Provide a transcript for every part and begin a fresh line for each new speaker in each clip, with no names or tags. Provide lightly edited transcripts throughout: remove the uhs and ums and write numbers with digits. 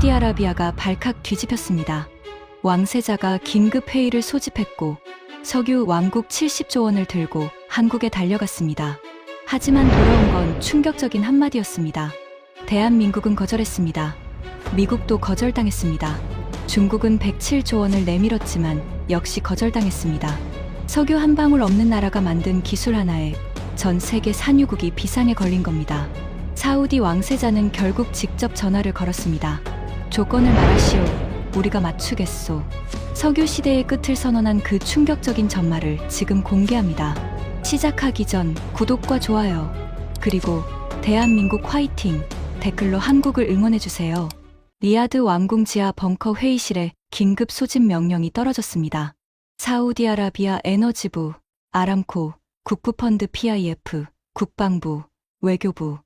사우디아라비아가 발칵 뒤집혔습니다. 왕세자가 긴급 회의를 소집했고 석유 왕국 70조 원을 들고 한국에 달려갔습니다. 하지만 돌아온 건 충격적인 한마디였습니다. 대한민국은 거절했습니다. 미국도 거절당했습니다. 중국은 107조 원을 내밀었지만 역시 거절당했습니다. 석유 한 방울 없는 나라가 만든 기술 하나에 전 세계 산유국이 비상에 걸린 겁니다. 사우디 왕세자는 결국 직접 전화를 걸었습니다. 조건을 말하시오. 우리가 맞추겠소. 석유 시대의 끝을 선언한 그 충격적인 전말을 지금 공개합니다. 시작하기 전 구독과 좋아요, 그리고 대한민국 화이팅 댓글로 한국을 응원해주세요. 리야드 왕궁 지하 벙커 회의실에 긴급 소집 명령이 떨어졌습니다. 사우디아라비아 에너지부, 아람코, 국부펀드 PIF, 국방부, 외교부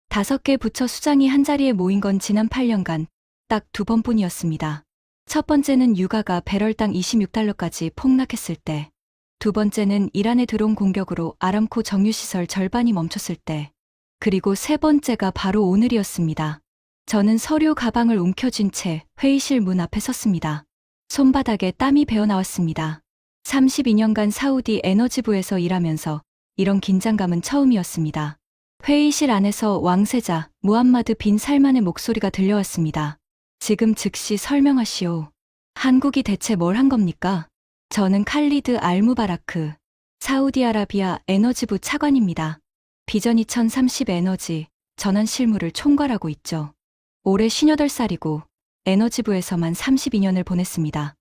5개 부처 수장이 한자리에 모인 건 지난 8년간 딱 2번뿐이었습니다. 첫 번째는 유가가 배럴당 26달러까지 폭락했을 때, 두 번째는 이란의 드론 공격으로 아람코 정유시설 절반이 멈췄을 때, 그리고 세 번째가 바로 오늘이었습니다. 저는 서류 가방을 움켜쥔 채 회의실 문 앞에 섰습니다. 손바닥에 땀이 배어나왔습니다. 32년간 사우디 에너지부에서 일하면서 이런 긴장감은 처음이었습니다. 회의실 안에서 왕세자 무함마드 빈 살만의 목소리가 들려왔습니다. 지금 즉시 설명하시오. 한국이 대체 뭘 한 겁니까? 저는 칼리드 알무바라크, 사우디아라비아 에너지부 차관입니다. 비전 2030 에너지 전환 실무를 총괄하고 있죠. 올해 58살이고 에너지부에서만 32년을 보냈습니다.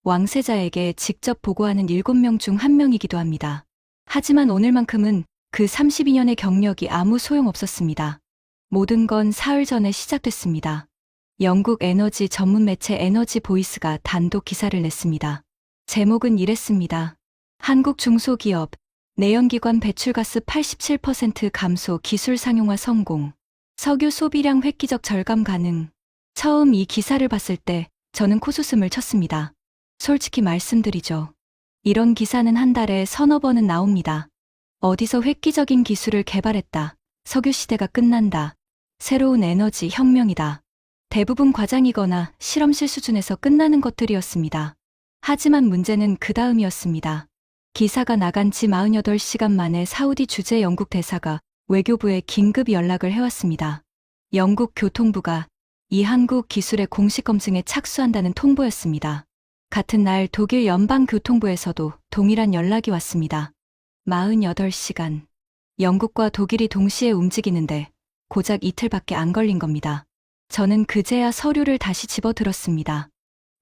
왕세자에게 직접 보고하는 7명 중 1명이기도 합니다. 하지만 오늘만큼은 그 32년의 경력이 아무 소용없었습니다. 모든 건 사흘 전에 시작됐습니다. 영국 에너지 전문 매체 에너지 보이스가 단독 기사를 냈습니다. 제목은 이랬습니다. 한국 중소기업, 내연기관 배출가스 87% 감소 기술 상용화 성공, 석유 소비량 획기적 절감 가능. 처음 이 기사를 봤을 때 저는 코웃음을 쳤습니다. 솔직히 말씀드리죠. 이런 기사는 한 달에 서너 번은 나옵니다. 어디서 획기적인 기술을 개발했다. 석유 시대가 끝난다. 새로운 에너지 혁명이다. 대부분 과장이거나 실험실 수준에서 끝나는 것들이었습니다. 하지만 문제는 그 다음이었습니다. 기사가 나간 지 48시간 만에 사우디 주재 영국 대사가 외교부에 긴급 연락을 해왔습니다. 영국 교통부가 이 한국 기술의 공식 검증에 착수한다는 통보였습니다. 같은 날 독일 연방교통부에서도 동일한 연락이 왔습니다. 48시간. 영국과 독일이 동시에 움직이는데 고작 이틀밖에 안 걸린 겁니다. 저는 그제야 서류를 다시 집어들었습니다.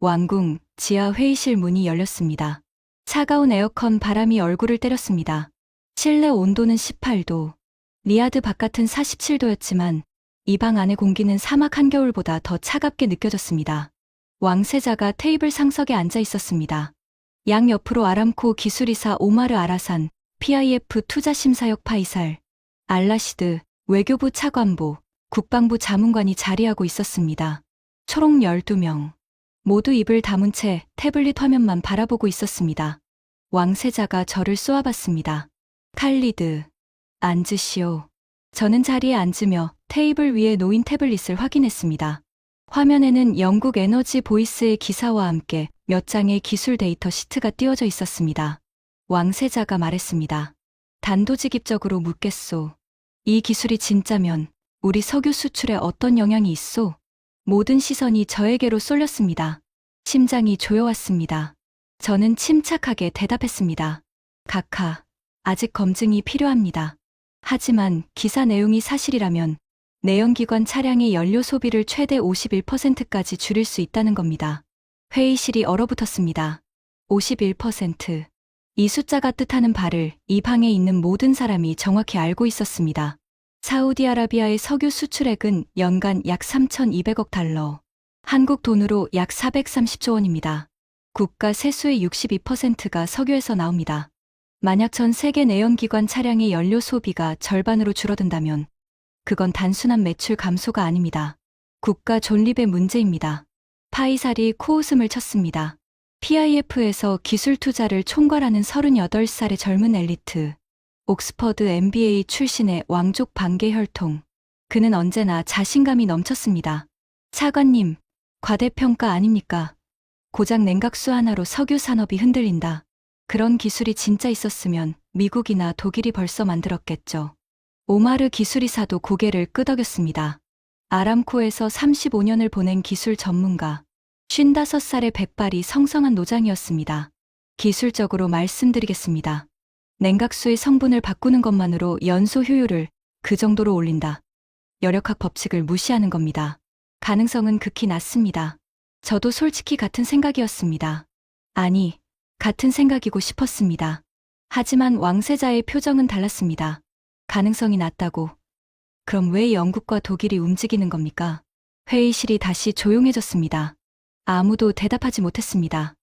왕궁 지하 회의실 문이 열렸습니다. 차가운 에어컨 바람이 얼굴을 때렸습니다. 실내 온도는 18도, 리야드 바깥은 47도였지만 이 방 안의 공기는 사막 한겨울보다 더 차갑게 느껴졌습니다. 왕세자가 테이블 상석에 앉아 있었습니다. 양옆으로 아람코 기술이사 오마르 아라산, PIF 투자심사역 파이살, 알라시드, 외교부 차관보, 국방부 자문관이 자리하고 있었습니다. 초록 12명. 모두 입을 다문 채 태블릿 화면만 바라보고 있었습니다. 왕세자가 저를 쏘아봤습니다. 칼리드, 앉으시오. 저는 자리에 앉으며 테이블 위에 놓인 태블릿을 확인했습니다. 화면에는 영국 에너지 보이스의 기사와 함께 몇 장의 기술 데이터 시트가 띄워져 있었습니다. 왕세자가 말했습니다. 단도직입적으로 묻겠소. 이 기술이 진짜면 우리 석유 수출에 어떤 영향이 있소? 모든 시선이 저에게로 쏠렸습니다. 심장이 조여왔습니다. 저는 침착하게 대답했습니다. 각하, 아직 검증이 필요합니다. 하지만 기사 내용이 사실이라면 내연기관 차량의 연료 소비를 최대 51%까지 줄일 수 있다는 겁니다. 회의실이 얼어붙었습니다. 51%. 이 숫자가 뜻하는 바를 이 방에 있는 모든 사람이 정확히 알고 있었습니다. 사우디아라비아의 석유 수출액은 연간 약 3,200억 달러, 한국 돈으로 약 430조 원입니다. 국가 세수의 62%가 석유에서 나옵니다. 만약 전 세계 내연기관 차량의 연료 소비가 절반으로 줄어든다면 그건 단순한 매출 감소가 아닙니다. 국가 존립의 문제입니다. 파이살이 코웃음을 쳤습니다. PIF에서 기술 투자를 총괄하는 38살의 젊은 엘리트, 옥스퍼드 MBA 출신의 왕족 반개 혈통. 그는 언제나 자신감이 넘쳤습니다. 차관님, 과대평가 아닙니까? 고작 냉각수 하나로 석유 산업이 흔들린다. 그런 기술이 진짜 있었으면 미국이나 독일이 벌써 만들었겠죠. 오마르 기술이사도 고개를 끄덕였습니다. 아람코에서 35년을 보낸 기술 전문가, 55살의 백발이 성성한 노장이었습니다. 기술적으로 말씀드리겠습니다. 냉각수의 성분을 바꾸는 것만으로 연소 효율을 그 정도로 올린다. 열역학 법칙을 무시하는 겁니다. 가능성은 극히 낮습니다. 저도 솔직히 같은 생각이었습니다. 아니, 같은 생각이고 싶었습니다. 하지만 왕세자의 표정은 달랐습니다. 가능성이 낮다고. 그럼 왜 영국과 독일이 움직이는 겁니까? 회의실이 다시 조용해졌습니다. 아무도 대답하지 못했습니다.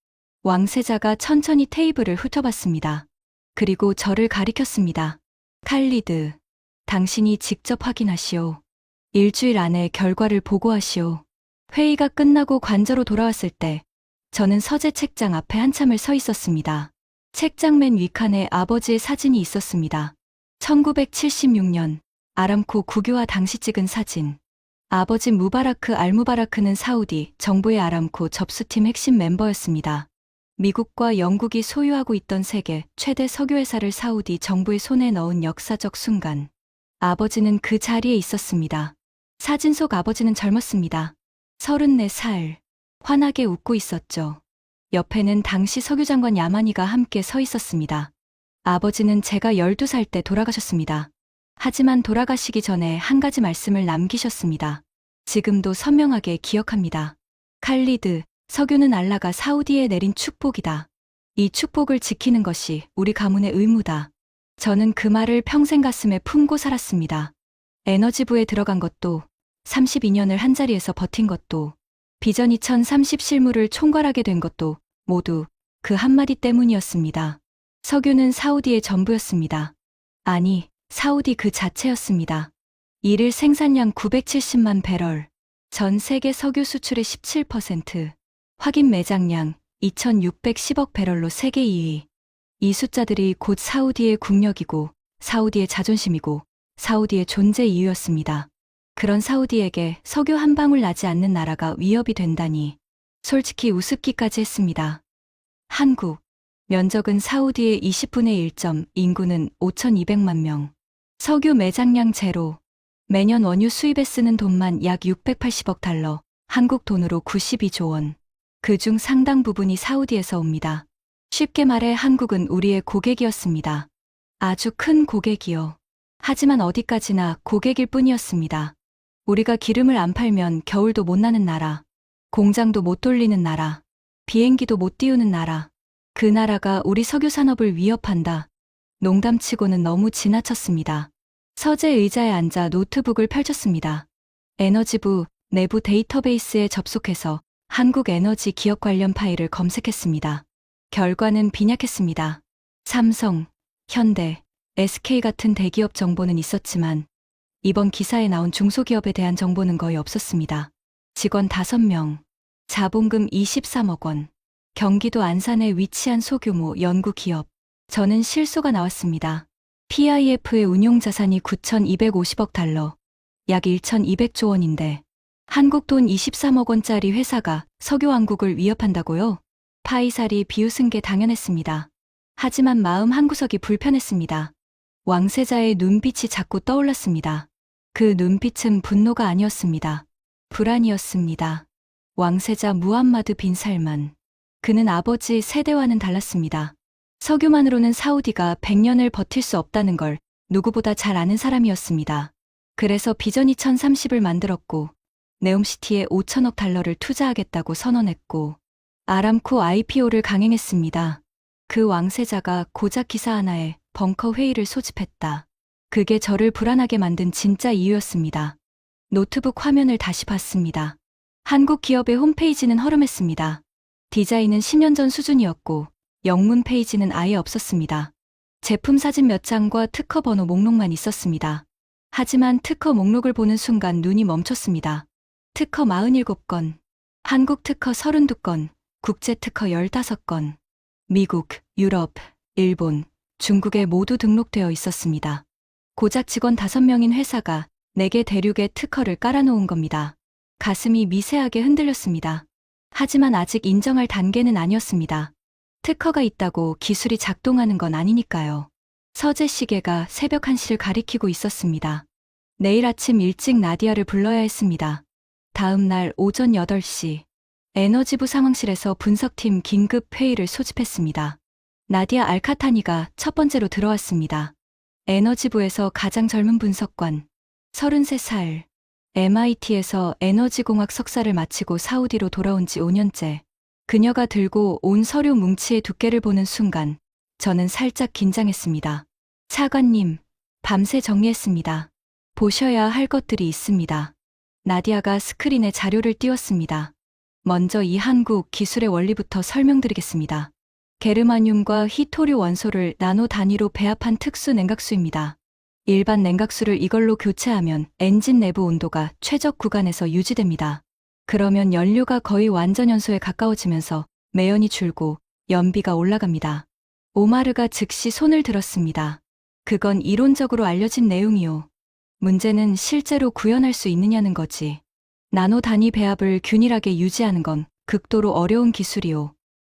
왕세자가 천천히 테이블을 훑어봤습니다. 그리고 저를 가리켰습니다. 칼리드, 당신이 직접 확인하시오. 일주일 안에 결과를 보고하시오. 회의가 끝나고 관저로 돌아왔을 때 저는 서재 책장 앞에 한참을 서 있었습니다. 책장 맨 윗칸에 아버지의 사진이 있었습니다. 1976년 아람코 국유화 당시 찍은 사진. 아버지 무바라크 알무바라크는 사우디 정부의 아람코 접수팀 핵심 멤버였습니다. 미국과 영국이 소유하고 있던 세계 최대 석유회사를 사우디 정부의 손에 넣은 역사적 순간. 아버지는 그 자리에 있었습니다. 사진 속 아버지는 젊었습니다. 34살. 환하게 웃고 있었죠. 옆에는 당시 석유장관 야마니가 함께 서 있었습니다. 아버지는 제가 12살 때 돌아가셨습니다. 하지만 돌아가시기 전에 한 가지 말씀을 남기셨습니다. 지금도 선명하게 기억합니다. 칼리드, 석유는 알라가 사우디에 내린 축복이다. 이 축복을 지키는 것이 우리 가문의 의무다. 저는 그 말을 평생 가슴에 품고 살았습니다. 에너지부에 들어간 것도, 32년을 한자리에서 버틴 것도, 비전 2030 실무를 총괄하게 된 것도 모두 그 한마디 때문이었습니다. 석유는 사우디의 전부였습니다. 아니, 사우디 그 자체였습니다. 일일 생산량 970만 배럴, 전 세계 석유 수출의 17%, 확인 매장량 2610억 배럴로 세계 2위. 이 숫자들이 곧 사우디의 국력이고 사우디의 자존심이고 사우디의 존재 이유였습니다. 그런 사우디에게 석유 한 방울 나지 않는 나라가 위협이 된다니 솔직히 우습기까지 했습니다. 한국, 면적은 사우디의 20분의 1점, 인구는 5,200만 명. 석유 매장량 제로, 매년 원유 수입에 쓰는 돈만 약 680억 달러, 한국 돈으로 92조 원. 그중 상당 부분이 사우디에서 옵니다. 쉽게 말해 한국은 우리의 고객이었습니다. 아주 큰 고객이요. 하지만 어디까지나 고객일 뿐이었습니다. 우리가 기름을 안 팔면 겨울도 못 나는 나라, 공장도 못 돌리는 나라, 비행기도 못 띄우는 나라. 그 나라가 우리 석유 산업을 위협한다. 농담치고는 너무 지나쳤습니다. 서재 의자에 앉아 노트북을 펼쳤습니다. 에너지부 내부 데이터베이스에 접속해서 한국 에너지 기업 관련 파일을 검색했습니다. 결과는 빈약했습니다. 삼성, 현대, SK 같은 대기업 정보는 있었지만 이번 기사에 나온 중소기업에 대한 정보는 거의 없었습니다. 직원 5명, 자본금 23억 원, 경기도 안산에 위치한 소규모 연구기업. 저는 실소가 나왔습니다. PIF의 운용자산이 9,250억 달러, 약 1,200조 원인데 한국 돈 23억 원짜리 회사가 석유왕국을 위협한다고요? 파이살이 비웃은 게 당연했습니다. 하지만 마음 한구석이 불편했습니다. 왕세자의 눈빛이 자꾸 떠올랐습니다. 그 눈빛은 분노가 아니었습니다. 불안이었습니다. 왕세자 무함마드 빈 살만. 그는 아버지 세대와는 달랐습니다. 석유만으로는 사우디가 100년을 버틸 수 없다는 걸 누구보다 잘 아는 사람이었습니다. 그래서 비전 2030을 만들었고 네옴시티에 5천억 달러를 투자하겠다고 선언했고 아람코 IPO를 강행했습니다. 그 왕세자가 고작 기사 하나에 벙커 회의를 소집했다. 그게 저를 불안하게 만든 진짜 이유였습니다. 노트북 화면을 다시 봤습니다. 한국 기업의 홈페이지는 허름했습니다. 디자인은 10년 전 수준이었고 영문 페이지는 아예 없었습니다. 제품 사진 몇 장과 특허 번호 목록만 있었습니다. 하지만 특허 목록을 보는 순간 눈이 멈췄습니다. 특허 47건, 한국 특허 32건, 국제 특허 15건, 미국, 유럽, 일본, 중국에 모두 등록되어 있었습니다. 고작 직원 5명인 회사가 4개 대륙에 특허를 깔아놓은 겁니다. 가슴이 미세하게 흔들렸습니다. 하지만 아직 인정할 단계는 아니었습니다. 특허가 있다고 기술이 작동하는 건 아니니까요. 서재 시계가 새벽 1시를 가리키고 있었습니다. 내일 아침 일찍 나디아를 불러야 했습니다. 다음 날 오전 8시 에너지부 상황실에서 분석팀 긴급 회의를 소집했습니다. 나디아 알카타니가 첫 번째로 들어왔습니다. 에너지부에서 가장 젊은 분석관, 33살, MIT에서 에너지공학 석사를 마치고 사우디로 돌아온 지 5년째. 그녀가 들고 온 서류 뭉치의 두께를 보는 순간 저는 살짝 긴장했습니다. 차관님, 밤새 정리했습니다. 보셔야 할 것들이 있습니다. 나디아가 스크린에 자료를 띄웠습니다. 먼저 이 한국 기술의 원리부터 설명드리겠습니다. 게르마늄과 히토류 원소를 나노 단위로 배합한 특수 냉각수입니다. 일반 냉각수를 이걸로 교체하면 엔진 내부 온도가 최적 구간에서 유지됩니다. 그러면 연료가 거의 완전 연소에 가까워지면서 매연이 줄고 연비가 올라갑니다. 오마르가 즉시 손을 들었습니다. 그건 이론적으로 알려진 내용이요. 문제는 실제로 구현할 수 있느냐는 거지. 나노 단위 배합을 균일하게 유지하는 건 극도로 어려운 기술이요.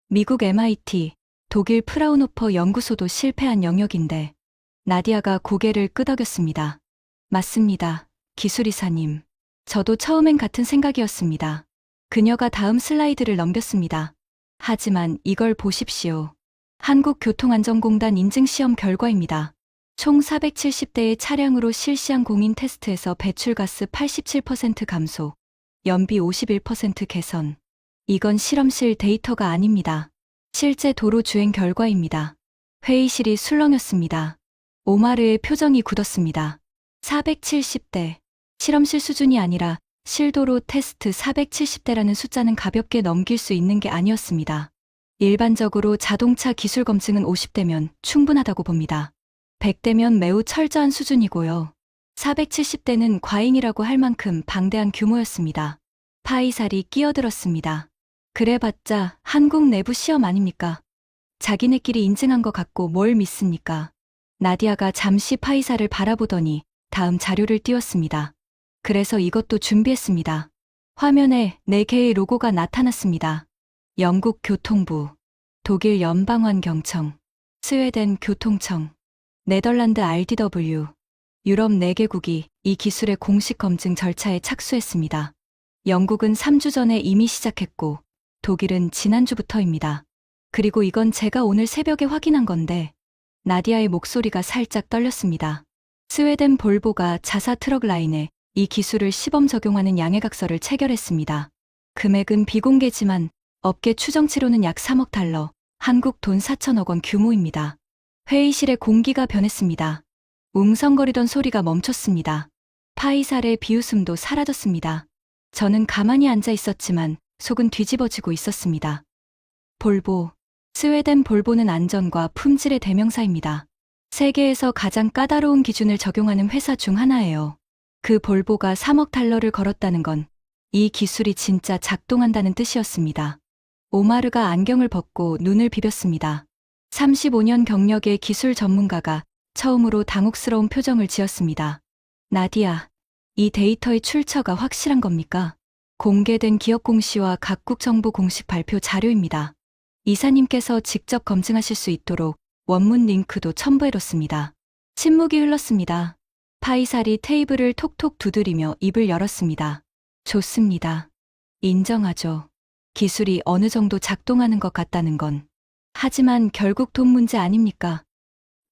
미국 MIT, 독일 프라운호퍼 연구소도 실패한 영역인데 나디아가 고개를 끄덕였습니다. 맞습니다. 기술이사님. 저도 처음엔 같은 생각이었습니다. 그녀가 다음 슬라이드를 넘겼습니다. 하지만 이걸 보십시오. 한국교통안전공단 인증시험 결과입니다. 총 470대의 차량으로 실시한 공인 테스트에서 배출가스 87% 감소, 연비 51% 개선. 이건 실험실 데이터가 아닙니다. 실제 도로 주행 결과입니다. 회의실이 술렁였습니다. 오마르의 표정이 굳었습니다. 470대. 실험실 수준이 아니라 실도로 테스트 470대라는 숫자는 가볍게 넘길 수 있는 게 아니었습니다. 일반적으로 자동차 기술 검증은 50대면 충분하다고 봅니다. 100대면 매우 철저한 수준이고요. 470대는 과잉이라고 할 만큼 방대한 규모였습니다. 파이살이 끼어들었습니다. 그래봤자 한국 내부 시험 아닙니까? 자기네끼리 인증한 것 같고 뭘 믿습니까? 나디아가 잠시 파이살을 바라보더니 다음 자료를 띄웠습니다. 그래서 이것도 준비했습니다. 화면에 4개의 로고가 나타났습니다. 영국 교통부, 독일 연방환경청, 스웨덴 교통청, 네덜란드 RDW, 유럽 4개국이 이 기술의 공식 검증 절차에 착수했습니다. 영국은 3주 전에 이미 시작했고 독일은 지난주부터입니다. 그리고 이건 제가 오늘 새벽에 확인한 건데 나디아의 목소리가 살짝 떨렸습니다. 스웨덴 볼보가 자사 트럭 라인에 이 기술을 시범 적용하는 양해각서를 체결했습니다. 금액은 비공개지만 업계 추정치로는 약 3억 달러, 한국 돈 4천억 원 규모입니다. 회의실의 공기가 변했습니다. 웅성거리던 소리가 멈췄습니다. 파이살의 비웃음도 사라졌습니다. 저는 가만히 앉아 있었지만 속은 뒤집어지고 있었습니다. 볼보. 스웨덴 볼보는 안전과 품질의 대명사입니다. 세계에서 가장 까다로운 기준을 적용하는 회사 중 하나예요. 그 볼보가 3억 달러를 걸었다는 건 이 기술이 진짜 작동한다는 뜻이었습니다. 오마르가 안경을 벗고 눈을 비볐습니다. 35년 경력의 기술 전문가가 처음으로 당혹스러운 표정을 지었습니다. 나디아, 이 데이터의 출처가 확실한 겁니까? 공개된 기업 공시와 각국 정부 공식 발표 자료입니다. 이사님께서 직접 검증하실 수 있도록 원문 링크도 첨부해뒀습니다. 침묵이 흘렀습니다. 파이살이 테이블을 톡톡 두드리며 입을 열었습니다. 좋습니다. 인정하죠. 기술이 어느 정도 작동하는 것 같다는 건. 하지만 결국 돈 문제 아닙니까?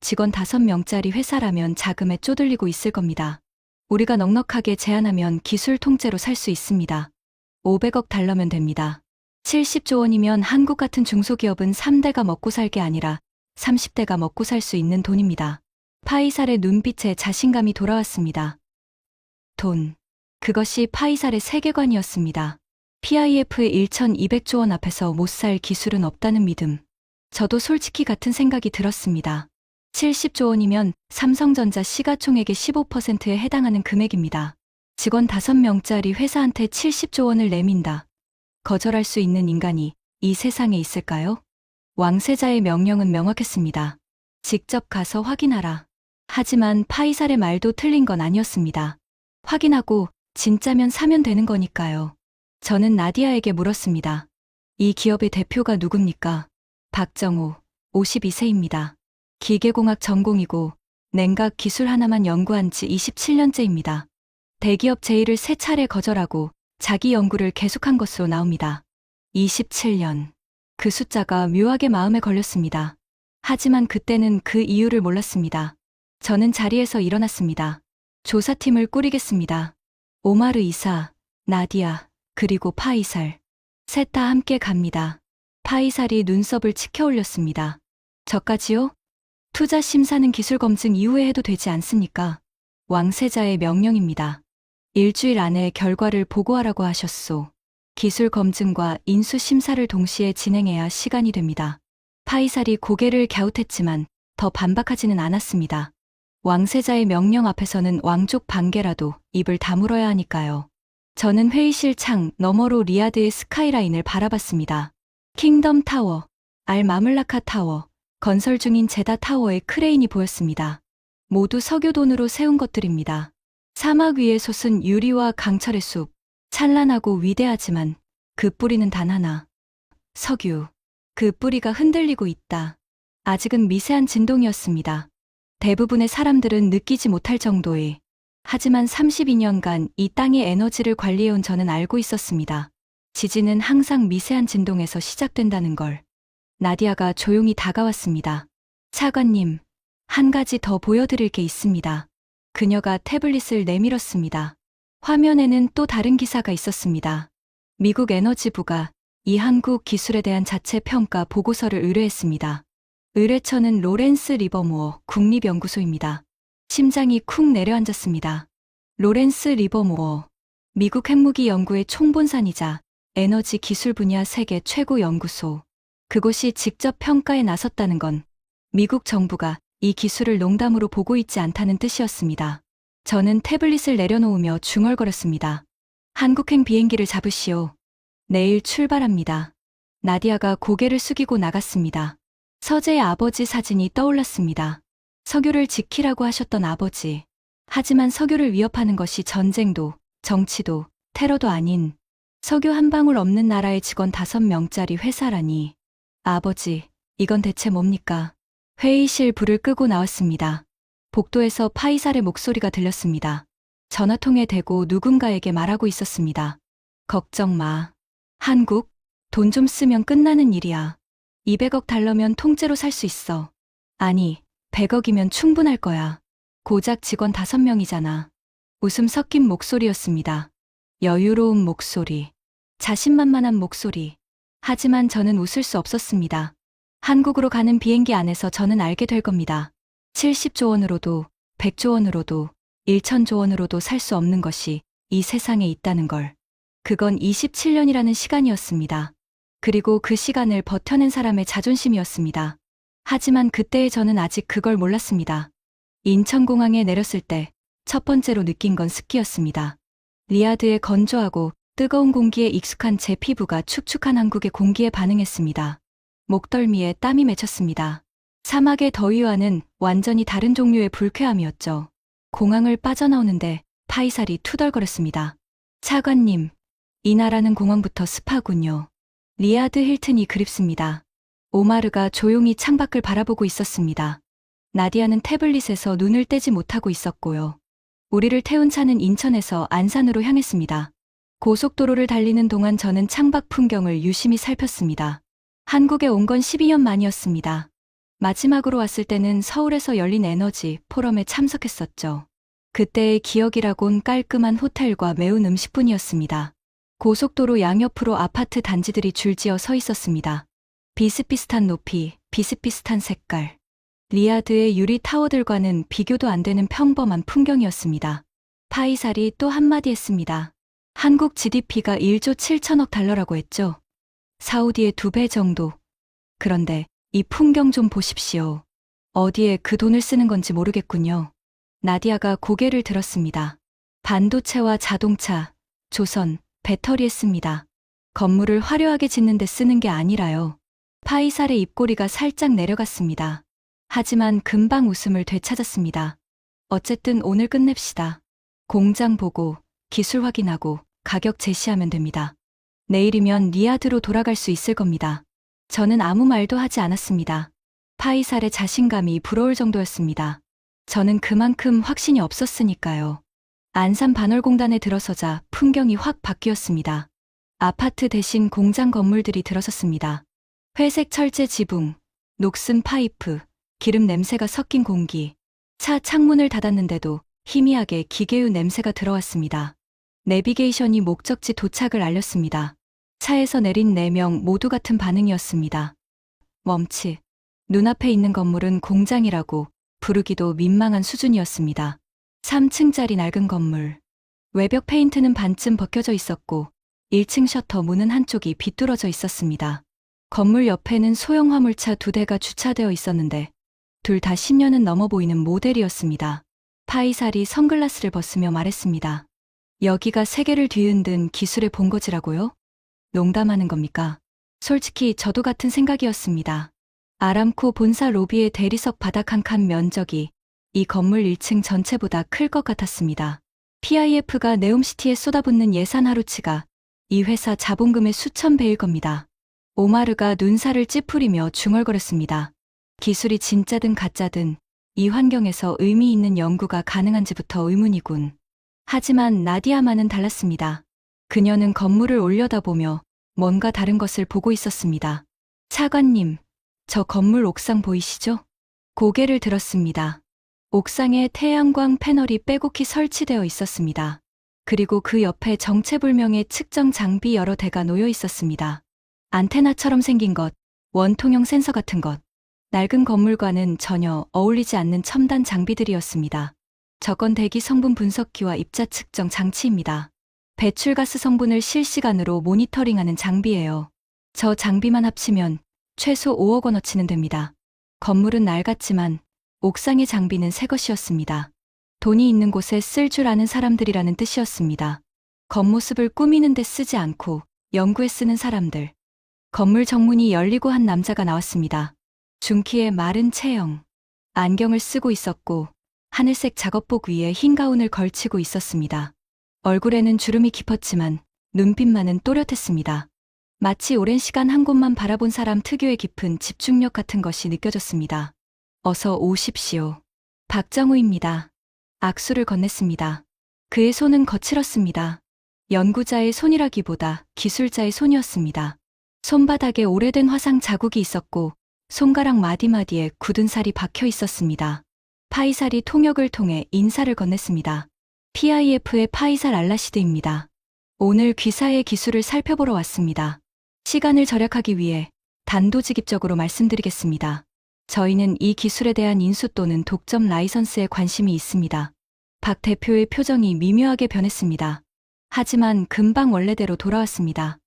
직원 5명짜리 회사라면 자금에 쪼들리고 있을 겁니다. 우리가 넉넉하게 제안하면 기술 통째로 살 수 있습니다. 500억 달러면 됩니다. 70조 원이면 한국 같은 중소기업은 3대가 먹고 살 게 아니라 30대가 먹고 살 수 있는 돈입니다. 파이살의 눈빛에 자신감이 돌아왔습니다. 돈. 그것이 파이살의 세계관이었습니다. PIF의 1,200조 원 앞에서 못 살 기술은 없다는 믿음. 저도 솔직히 같은 생각이 들었습니다. 70조 원이면 삼성전자 시가총액의 15%에 해당하는 금액입니다. 직원 5명짜리 회사한테 70조 원을 내민다. 거절할 수 있는 인간이 이 세상에 있을까요? 왕세자의 명령은 명확했습니다. 직접 가서 확인하라. 하지만 파이살의 말도 틀린 건 아니었습니다. 확인하고 진짜면 사면 되는 거니까요. 저는 나디아에게 물었습니다. 이 기업의 대표가 누굽니까? 박정호, 52세입니다. 기계공학 전공이고 냉각 기술 하나만 연구한 지 27년째입니다. 대기업 제의를 3차례 거절하고 자기 연구를 계속한 것으로 나옵니다. 27년. 그 숫자가 묘하게 마음에 걸렸습니다. 하지만 그때는 그 이유를 몰랐습니다. 저는 자리에서 일어났습니다. 조사팀을 꾸리겠습니다. 오마르 이사, 나디아, 그리고 파이살. 셋 다 함께 갑니다. 파이살이 눈썹을 치켜 올렸습니다. 저까지요? 투자 심사는 기술 검증 이후에 해도 되지 않습니까? 왕세자의 명령입니다. 일주일 안에 결과를 보고하라고 하셨소. 기술 검증과 인수 심사를 동시에 진행해야 시간이 됩니다. 파이살이 고개를 갸웃했지만 더 반박하지는 않았습니다. 왕세자의 명령 앞에서는 왕족 반개라도 입을 다물어야 하니까요. 저는 회의실 창 너머로 리야드의 스카이라인을 바라봤습니다. 킹덤 타워, 알 마물라카 타워, 건설 중인 제다 타워의 크레인이 보였습니다. 모두 석유 돈으로 세운 것들입니다. 사막 위에 솟은 유리와 강철의 숲, 찬란하고 위대하지만 그 뿌리는 단 하나. 석유. 그 뿌리가 흔들리고 있다. 아직은 미세한 진동이었습니다. 대부분의 사람들은 느끼지 못할 정도의. 하지만 32년간 이 땅의 에너지를 관리해온 저는 알고 있었습니다. 지진은 항상 미세한 진동에서 시작된다는 걸. 나디아가 조용히 다가왔습니다. 차관님, 한 가지 더 보여드릴 게 있습니다. 그녀가 태블릿을 내밀었습니다. 화면에는 또 다른 기사가 있었습니다. 미국 에너지부가 이 한국 기술에 대한 자체 평가 보고서를 의뢰했습니다. 의뢰처는 로렌스 리버모어 국립연구소입니다. 심장이 쿵 내려앉았습니다. 로렌스 리버모어, 미국 핵무기 연구의 총본산이자 에너지 기술 분야 세계 최고 연구소. 그곳이 직접 평가에 나섰다는 건 미국 정부가 이 기술을 농담으로 보고 있지 않다는 뜻이었습니다. 저는 태블릿을 내려놓으며 중얼거렸습니다. 한국행 비행기를 잡으시오. 내일 출발합니다. 나디아가 고개를 숙이고 나갔습니다. 서재의 아버지 사진이 떠올랐습니다. 석유를 지키라고 하셨던 아버지. 하지만 석유를 위협하는 것이 전쟁도, 정치도, 테러도 아닌 석유 한 방울 없는 나라의 직원 5명짜리 회사라니. 아버지, 이건 대체 뭡니까? 회의실 불을 끄고 나왔습니다. 복도에서 파이살의 목소리가 들렸습니다. 전화통에 대고 누군가에게 말하고 있었습니다. 걱정 마. 한국, 돈 좀 쓰면 끝나는 일이야. 200억 달러면 통째로 살 수 있어. 아니, 100억이면 충분할 거야. 고작 직원 5명이잖아. 웃음 섞인 목소리였습니다. 여유로운 목소리. 자신만만한 목소리. 하지만 저는 웃을 수 없었습니다. 한국으로 가는 비행기 안에서 저는 알게 될 겁니다. 70조 원으로도, 100조 원으로도, 1000조 원으로도 살 수 없는 것이 이 세상에 있다는 걸. 그건 27년이라는 시간이었습니다. 그리고 그 시간을 버텨낸 사람의 자존심이었습니다. 하지만 그때의 저는 아직 그걸 몰랐습니다. 인천공항에 내렸을 때 첫 번째로 느낀 건 습기였습니다. 리야드의 건조하고 뜨거운 공기에 익숙한 제 피부가 축축한 한국의 공기에 반응했습니다. 목덜미에 땀이 맺혔습니다. 사막의 더위와는 완전히 다른 종류의 불쾌함이었죠. 공항을 빠져나오는데 파이살이 투덜거렸습니다. 차관님, 이 나라는 공항부터 습하군요. 리야드 힐튼이 그립습니다. 오마르가 조용히 창밖을 바라보고 있었습니다. 나디아는 태블릿에서 눈을 떼지 못하고 있었고요. 우리를 태운 차는 인천에서 안산으로 향했습니다. 고속도로를 달리는 동안 저는 창밖 풍경을 유심히 살폈습니다. 한국에 온 건 12년 만이었습니다. 마지막으로 왔을 때는 서울에서 열린 에너지 포럼에 참석했었죠. 그때의 기억이라곤 깔끔한 호텔과 매운 음식뿐이었습니다. 고속도로 양옆으로 아파트 단지들이 줄지어 서 있었습니다. 비슷비슷한 높이, 비슷비슷한 색깔. 리야드의 유리 타워들과는 비교도 안 되는 평범한 풍경이었습니다. 파이살이 또 한마디 했습니다. 한국 GDP가 1조 7천억 달러라고 했죠. 사우디의 2배 정도. 그런데 이 풍경 좀 보십시오. 어디에 그 돈을 쓰는 건지 모르겠군요. 나디아가 고개를 들었습니다. 반도체와 자동차, 조선, 배터리에 씁니다. 건물을 화려하게 짓는 데 쓰는 게 아니라요. 파이살의 입꼬리가 살짝 내려갔습니다. 하지만 금방 웃음을 되찾았습니다. 어쨌든 오늘 끝냅시다. 공장 보고 기술 확인하고 가격 제시하면 됩니다. 내일이면 리야드로 돌아갈 수 있을 겁니다. 저는 아무 말도 하지 않았습니다. 파이살의 자신감이 부러울 정도였습니다. 저는 그만큼 확신이 없었으니까요. 안산 반월공단에 들어서자 풍경이 확 바뀌었습니다. 아파트 대신 공장 건물들이 들어섰습니다. 회색 철제 지붕, 녹슨 파이프, 기름 냄새가 섞인 공기. 차 창문을 닫았는데도 희미하게 기계유 냄새가 들어왔습니다. 내비게이션이 목적지 도착을 알렸습니다. 차에서 내린 4명 모두 같은 반응이었습니다. 멈칫. 눈앞에 있는 건물은 공장이라고 부르기도 민망한 수준이었습니다. 3층짜리 낡은 건물. 외벽 페인트는 반쯤 벗겨져 있었고 1층 셔터 문은 한쪽이 비뚤어져 있었습니다. 건물 옆에는 소형 화물차 2대가 주차되어 있었는데 둘 다 10년은 넘어 보이는 모델이었습니다. 파이살이 선글라스를 벗으며 말했습니다. 여기가 세계를 뒤흔든 기술의 본거지라고요? 농담하는 겁니까? 솔직히 저도 같은 생각이었습니다. 아람코 본사 로비의 대리석 바닥 한 칸 면적이 이 건물 1층 전체보다 클 것 같았습니다. PIF가 네옴시티에 쏟아붓는 예산 하루치가 이 회사 자본금의 수천 배일 겁니다. 오마르가 눈살을 찌푸리며 중얼거렸습니다. 기술이 진짜든 가짜든 이 환경에서 의미 있는 연구가 가능한지부터 의문이군. 하지만 나디아만은 달랐습니다. 그녀는 건물을 올려다보며 뭔가 다른 것을 보고 있었습니다. 차관님, 저 건물 옥상 보이시죠? 고개를 들었습니다. 옥상에 태양광 패널이 빼곡히 설치되어 있었습니다. 그리고 그 옆에 정체불명의 측정 장비 여러 대가 놓여 있었습니다. 안테나처럼 생긴 것, 원통형 센서 같은 것. 낡은 건물과는 전혀 어울리지 않는 첨단 장비들이었습니다. 저건 대기 성분 분석기와 입자 측정 장치입니다. 배출가스 성분을 실시간으로 모니터링하는 장비예요. 저 장비만 합치면 최소 5억 원어치는 됩니다. 건물은 낡았지만 옥상의 장비는 새 것이었습니다. 돈이 있는 곳에 쓸 줄 아는 사람들이라는 뜻이었습니다. 겉모습을 꾸미는 데 쓰지 않고 연구에 쓰는 사람들. 건물 정문이 열리고 한 남자가 나왔습니다. 중키의 마른 체형. 안경을 쓰고 있었고 하늘색 작업복 위에 흰 가운을 걸치고 있었습니다. 얼굴에는 주름이 깊었지만 눈빛만은 또렷했습니다. 마치 오랜 시간 한 곳만 바라본 사람 특유의 깊은 집중력 같은 것이 느껴졌습니다. 어서 오십시오. 박정우입니다. 악수를 건넸습니다. 그의 손은 거칠었습니다. 연구자의 손이라기보다 기술자의 손이었습니다. 손바닥에 오래된 화상 자국이 있었고 손가락 마디마디에 굳은 살이 박혀 있었습니다. 파이살이 통역을 통해 인사를 건넸습니다. PIF의 파이살 알라시드입니다. 오늘 귀사의 기술을 살펴보러 왔습니다. 시간을 절약하기 위해 단도직입적으로 말씀드리겠습니다. 저희는 이 기술에 대한 인수 또는 독점 라이선스에 관심이 있습니다. 박 대표의 표정이 미묘하게 변했습니다. 하지만 금방 원래대로 돌아왔습니다.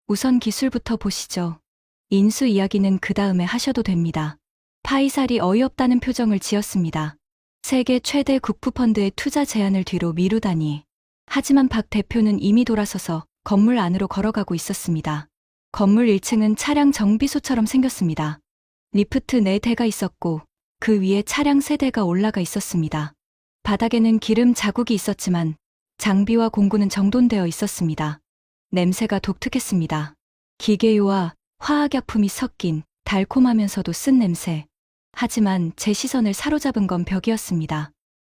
우선 기술부터 보시죠. 인수 이야기는 그 다음에 하셔도 됩니다. 파이살이 어이없다는 표정을 지었습니다. 세계 최대 국부펀드의 투자 제안을 뒤로 미루다니. 하지만 박 대표는 이미 돌아서서 건물 안으로 걸어가고 있었습니다. 건물 1층은 차량 정비소처럼 생겼습니다. 리프트 4대가 있었고 그 위에 차량 3대가 올라가 있었습니다. 바닥에는 기름 자국이 있었지만 장비와 공구는 정돈되어 있었습니다. 냄새가 독특했습니다. 기계유와 화학약품이 섞인 달콤하면서도 쓴 냄새. 하지만 제 시선을 사로잡은 건 벽이었습니다.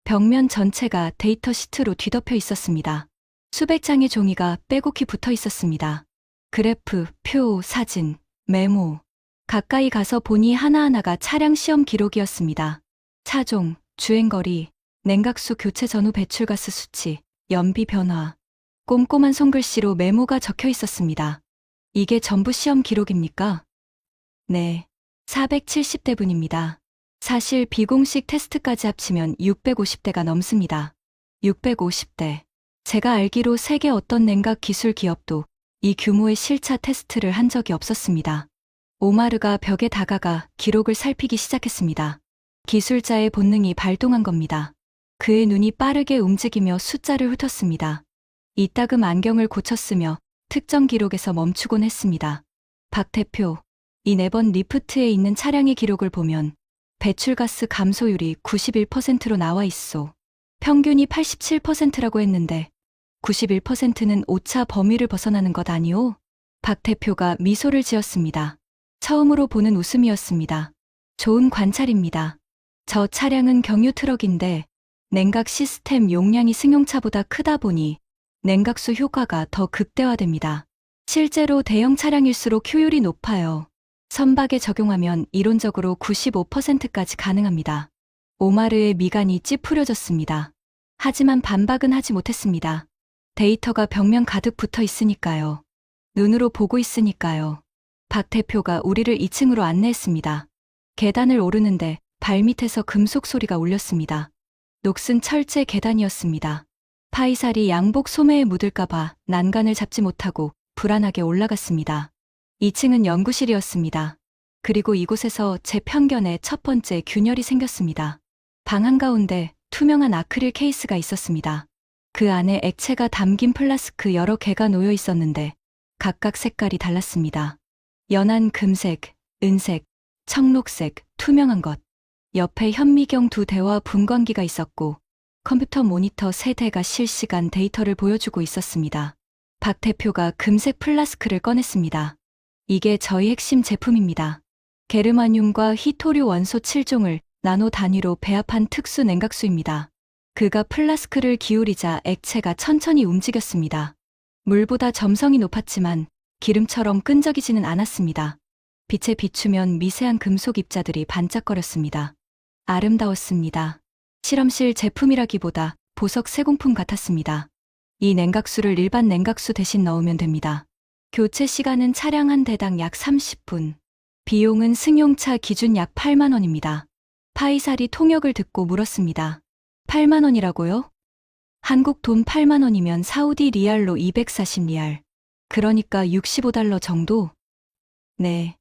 벽면 전체가 데이터 시트로 뒤덮여 있었습니다. 수백 장의 종이가 빼곡히 붙어 있었습니다. 그래프, 표, 사진, 메모. 가까이 가서 보니 하나하나가 차량 시험 기록이었습니다. 차종, 주행거리, 냉각수 교체 전후 배출가스 수치, 연비 변화. 꼼꼼한 손글씨로 메모가 적혀 있었습니다. 이게 전부 시험 기록입니까? 네. 470대분입니다. 사실 비공식 테스트까지 합치면 650대가 넘습니다. 650대. 제가 알기로 세계 어떤 냉각 기술 기업도 이 규모의 실차 테스트를 한 적이 없었습니다. 오마르가 벽에 다가가 기록을 살피기 시작했습니다. 기술자의 본능이 발동한 겁니다. 그의 눈이 빠르게 움직이며 숫자를 훑었습니다. 이따금 안경을 고쳤으며 특정 기록에서 멈추곤 했습니다. 박 대표, 이 4번 리프트에 있는 차량의 기록을 보면 배출가스 감소율이 91%로 나와 있소. 평균이 87%라고 했는데 91%는 오차 범위를 벗어나는 것 아니오? 박 대표가 미소를 지었습니다. 처음으로 보는 웃음이었습니다. 좋은 관찰입니다. 저 차량은 경유 트럭인데 냉각 시스템 용량이 승용차보다 크다 보니 냉각수 효과가 더 극대화됩니다. 실제로 대형 차량일수록 효율이 높아요. 선박에 적용하면 이론적으로 95%까지 가능합니다. 오마르의 미간이 찌푸려졌습니다. 하지만 반박은 하지 못했습니다. 데이터가 벽면 가득 붙어 있으니까요. 눈으로 보고 있으니까요. 박 대표가 우리를 2층으로 안내했습니다. 계단을 오르는데 발밑에서 금속 소리가 울렸습니다. 녹슨 철제 계단이었습니다. 파이살이 양복 소매에 묻을까봐 난간을 잡지 못하고 불안하게 올라갔습니다. 2층은 연구실이었습니다. 그리고 이곳에서 제 편견에 첫 번째 균열이 생겼습니다. 방 한가운데 투명한 아크릴 케이스가 있었습니다. 그 안에 액체가 담긴 플라스크 여러 개가 놓여 있었는데 각각 색깔이 달랐습니다. 연한 금색, 은색, 청록색, 투명한 것. 옆에 현미경 2대와 분광기가 있었고 컴퓨터 모니터 3대가 실시간 데이터를 보여주고 있었습니다. 박 대표가 금색 플라스크를 꺼냈습니다. 이게 저희 핵심 제품입니다. 게르마늄과 히토류 원소 7종을 나노 단위로 배합한 특수 냉각수입니다. 그가 플라스크를 기울이자 액체가 천천히 움직였습니다. 물보다 점성이 높았지만 기름처럼 끈적이지는 않았습니다. 빛에 비추면 미세한 금속 입자들이 반짝거렸습니다. 아름다웠습니다. 실험실 제품이라기보다 보석 세공품 같았습니다. 이 냉각수를 일반 냉각수 대신 넣으면 됩니다. 교체 시간은 차량 한 대당 약 30분. 비용은 승용차 기준 약 8만 원입니다. 파이살이 통역을 듣고 물었습니다. 8만 원이라고요? 한국 돈 8만 원이면 사우디 리알로 240리알. 그러니까 65달러 정도? 네.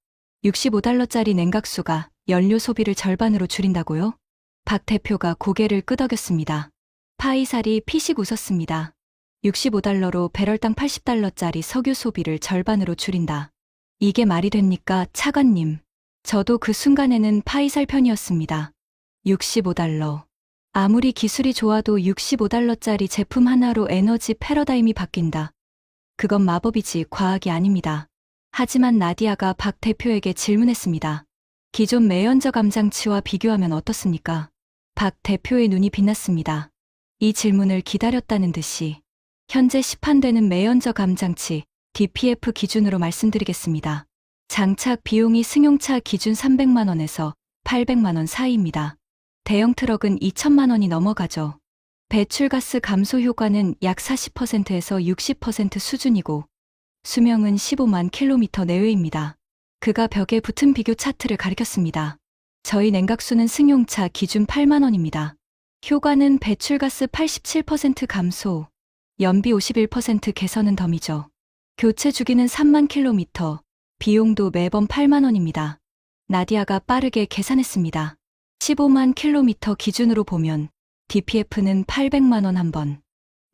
65달러짜리 냉각수가 연료 소비를 절반으로 줄인다고요? 박 대표가 고개를 끄덕였습니다. 파이살이 피식 웃었습니다. 65달러로 배럴당 80달러짜리 석유 소비를 절반으로 줄인다. 이게 말이 됩니까, 차관님? 저도 그 순간에는 파이살 편이었습니다. 65달러. 아무리 기술이 좋아도 65달러짜리 제품 하나로 에너지 패러다임이 바뀐다. 그건 마법이지 과학이 아닙니다. 하지만 나디아가 박 대표에게 질문했습니다. 기존 매연저 감장치와 비교하면 어떻습니까? 박 대표의 눈이 빛났습니다. 이 질문을 기다렸다는 듯이. 현재 시판되는 매연저 감장치 DPF 기준으로 말씀드리겠습니다. 장착 비용이 승용차 기준 300만 원에서 800만 원 사이입니다. 대형 트럭은 2천만 원이 넘어가죠. 배출가스 감소 효과는 약 40%에서 60% 수준이고 수명은 15만 킬로미터 내외입니다. 그가 벽에 붙은 비교 차트를 가리켰습니다. 저희 냉각수는 승용차 기준 8만 원입니다. 효과는 배출가스 87% 감소, 연비 51% 개선은 덤이죠. 교체 주기는 3만 킬로미터, 비용도 매번 8만 원입니다. 나디아가 빠르게 계산했습니다. 15만 킬로미터 기준으로 보면 DPF는 800만 원 한 번,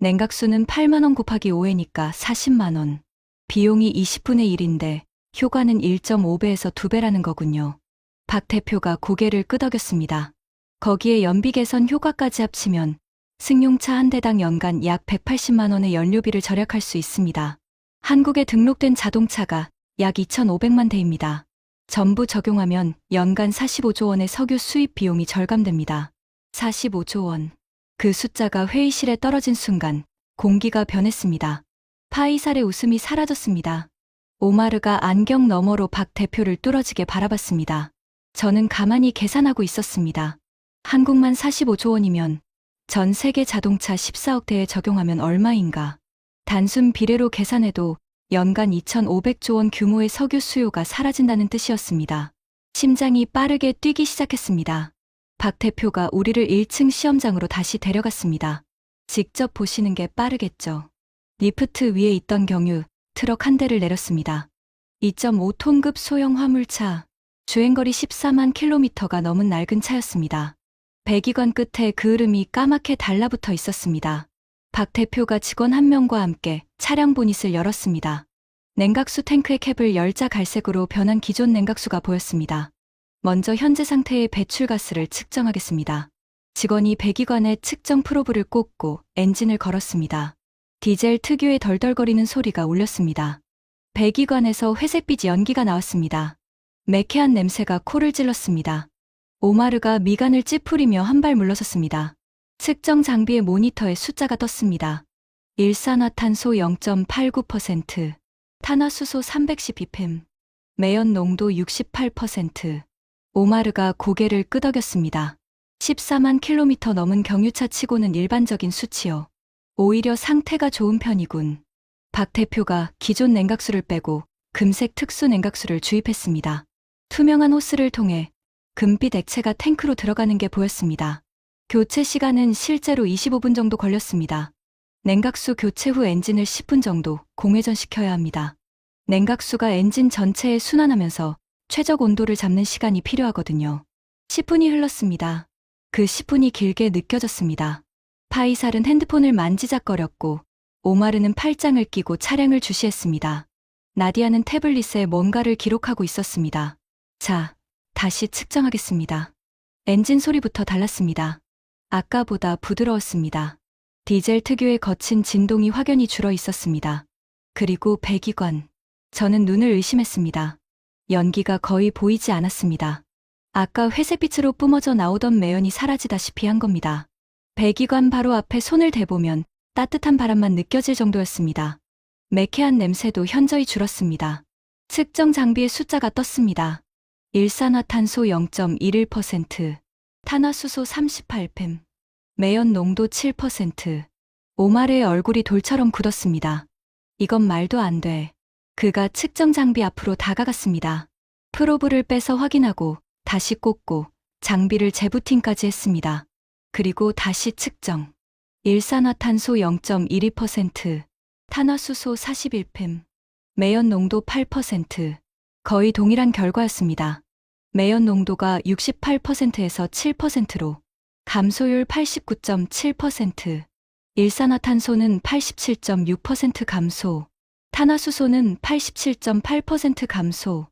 냉각수는 8만 원 곱하기 5회니까 40만 원, 비용이 20분의 1인데 효과는 1.5배에서 2배라는 거군요. 박 대표가 고개를 끄덕였습니다. 거기에 연비 개선 효과까지 합치면 승용차 한 대당 연간 약 180만 원의 연료비를 절약할 수 있습니다. 한국에 등록된 자동차가 약 2,500만 대입니다. 전부 적용하면 연간 45조 원의 석유 수입 비용이 절감됩니다. 45조 원. 그 숫자가 회의실에 떨어진 순간 공기가 변했습니다. 파이살의 웃음이 사라졌습니다. 오마르가 안경 너머로 박 대표를 뚫어지게 바라봤습니다. 저는 가만히 계산하고 있었습니다. 한국만 45조 원이면 전 세계 자동차 14억 대에 적용하면 얼마인가. 단순 비례로 계산해도 연간 2,500조 원 규모의 석유 수요가 사라진다는 뜻이었습니다. 심장이 빠르게 뛰기 시작했습니다. 박 대표가 우리를 1층 시험장으로 다시 데려갔습니다. 직접 보시는 게 빠르겠죠. 리프트 위에 있던 경유, 트럭 한 대를 내렸습니다. 2.5톤급 소형 화물차, 주행거리 14만 킬로미터가 넘은 낡은 차였습니다. 배기관 끝에 그을음이 까맣게 달라붙어 있었습니다. 박 대표가 직원 한 명과 함께 차량 보닛을 열었습니다. 냉각수 탱크의 캡을 열자 갈색으로 변한 기존 냉각수가 보였습니다. 먼저 현재 상태의 배출가스를 측정하겠습니다. 직원이 배기관에 측정 프로브를 꽂고 엔진을 걸었습니다. 디젤 특유의 덜덜거리는 소리가 울렸습니다. 배기관에서 회색빛 연기가 나왔습니다. 매캐한 냄새가 코를 찔렀습니다. 오마르가 미간을 찌푸리며 한 발 물러섰습니다. 측정 장비의 모니터에 숫자가 떴습니다. 일산화탄소 0.89%, 탄화수소 312ppm, 매연 농도 68%. 오마르가 고개를 끄덕였습니다. 14만 킬로미터 넘은 경유차 치고는 일반적인 수치요. 오히려 상태가 좋은 편이군. 박 대표가 기존 냉각수를 빼고 금색 특수 냉각수를 주입했습니다. 투명한 호스를 통해 금빛 액체가 탱크로 들어가는 게 보였습니다. 교체 시간은 실제로 25분 정도 걸렸습니다. 냉각수 교체 후 엔진을 10분 정도 공회전시켜야 합니다. 냉각수가 엔진 전체에 순환하면서 최적 온도를 잡는 시간이 필요하거든요. 10분이 흘렀습니다. 그 10분이 길게 느껴졌습니다. 파이살은 핸드폰을 만지작거렸고 오마르는 팔짱을 끼고 차량을 주시했습니다. 나디아는 태블릿에 뭔가를 기록하고 있었습니다. 자, 다시 측정하겠습니다. 엔진 소리부터 달랐습니다. 아까보다 부드러웠습니다. 디젤 특유의 거친 진동이 확연히 줄어 있었습니다. 그리고 배기관. 저는 눈을 의심했습니다. 연기가 거의 보이지 않았습니다. 아까 회색빛으로 뿜어져 나오던 매연이 사라지다시피 한 겁니다. 배기관 바로 앞에 손을 대보면 따뜻한 바람만 느껴질 정도였습니다. 매캐한 냄새도 현저히 줄었습니다. 측정 장비의 숫자가 떴습니다. 일산화탄소 0.11%, 탄화수소 38ppm, 매연 농도 7%. 오마르의 얼굴이 돌처럼 굳었습니다. 이건 말도 안 돼. 그가 측정 장비 앞으로 다가갔습니다. 프로브를 빼서 확인하고 다시 꽂고 장비를 재부팅까지 했습니다. 그리고 다시 측정. 일산화탄소 0.12%, 탄화수소 41ppm, 매연 농도 8%. 거의 동일한 결과였습니다. 매연 농도가 68%에서 7%로 감소율 89.7%, 일산화탄소는 87.6% 감소, 탄화수소는 87.8% 감소.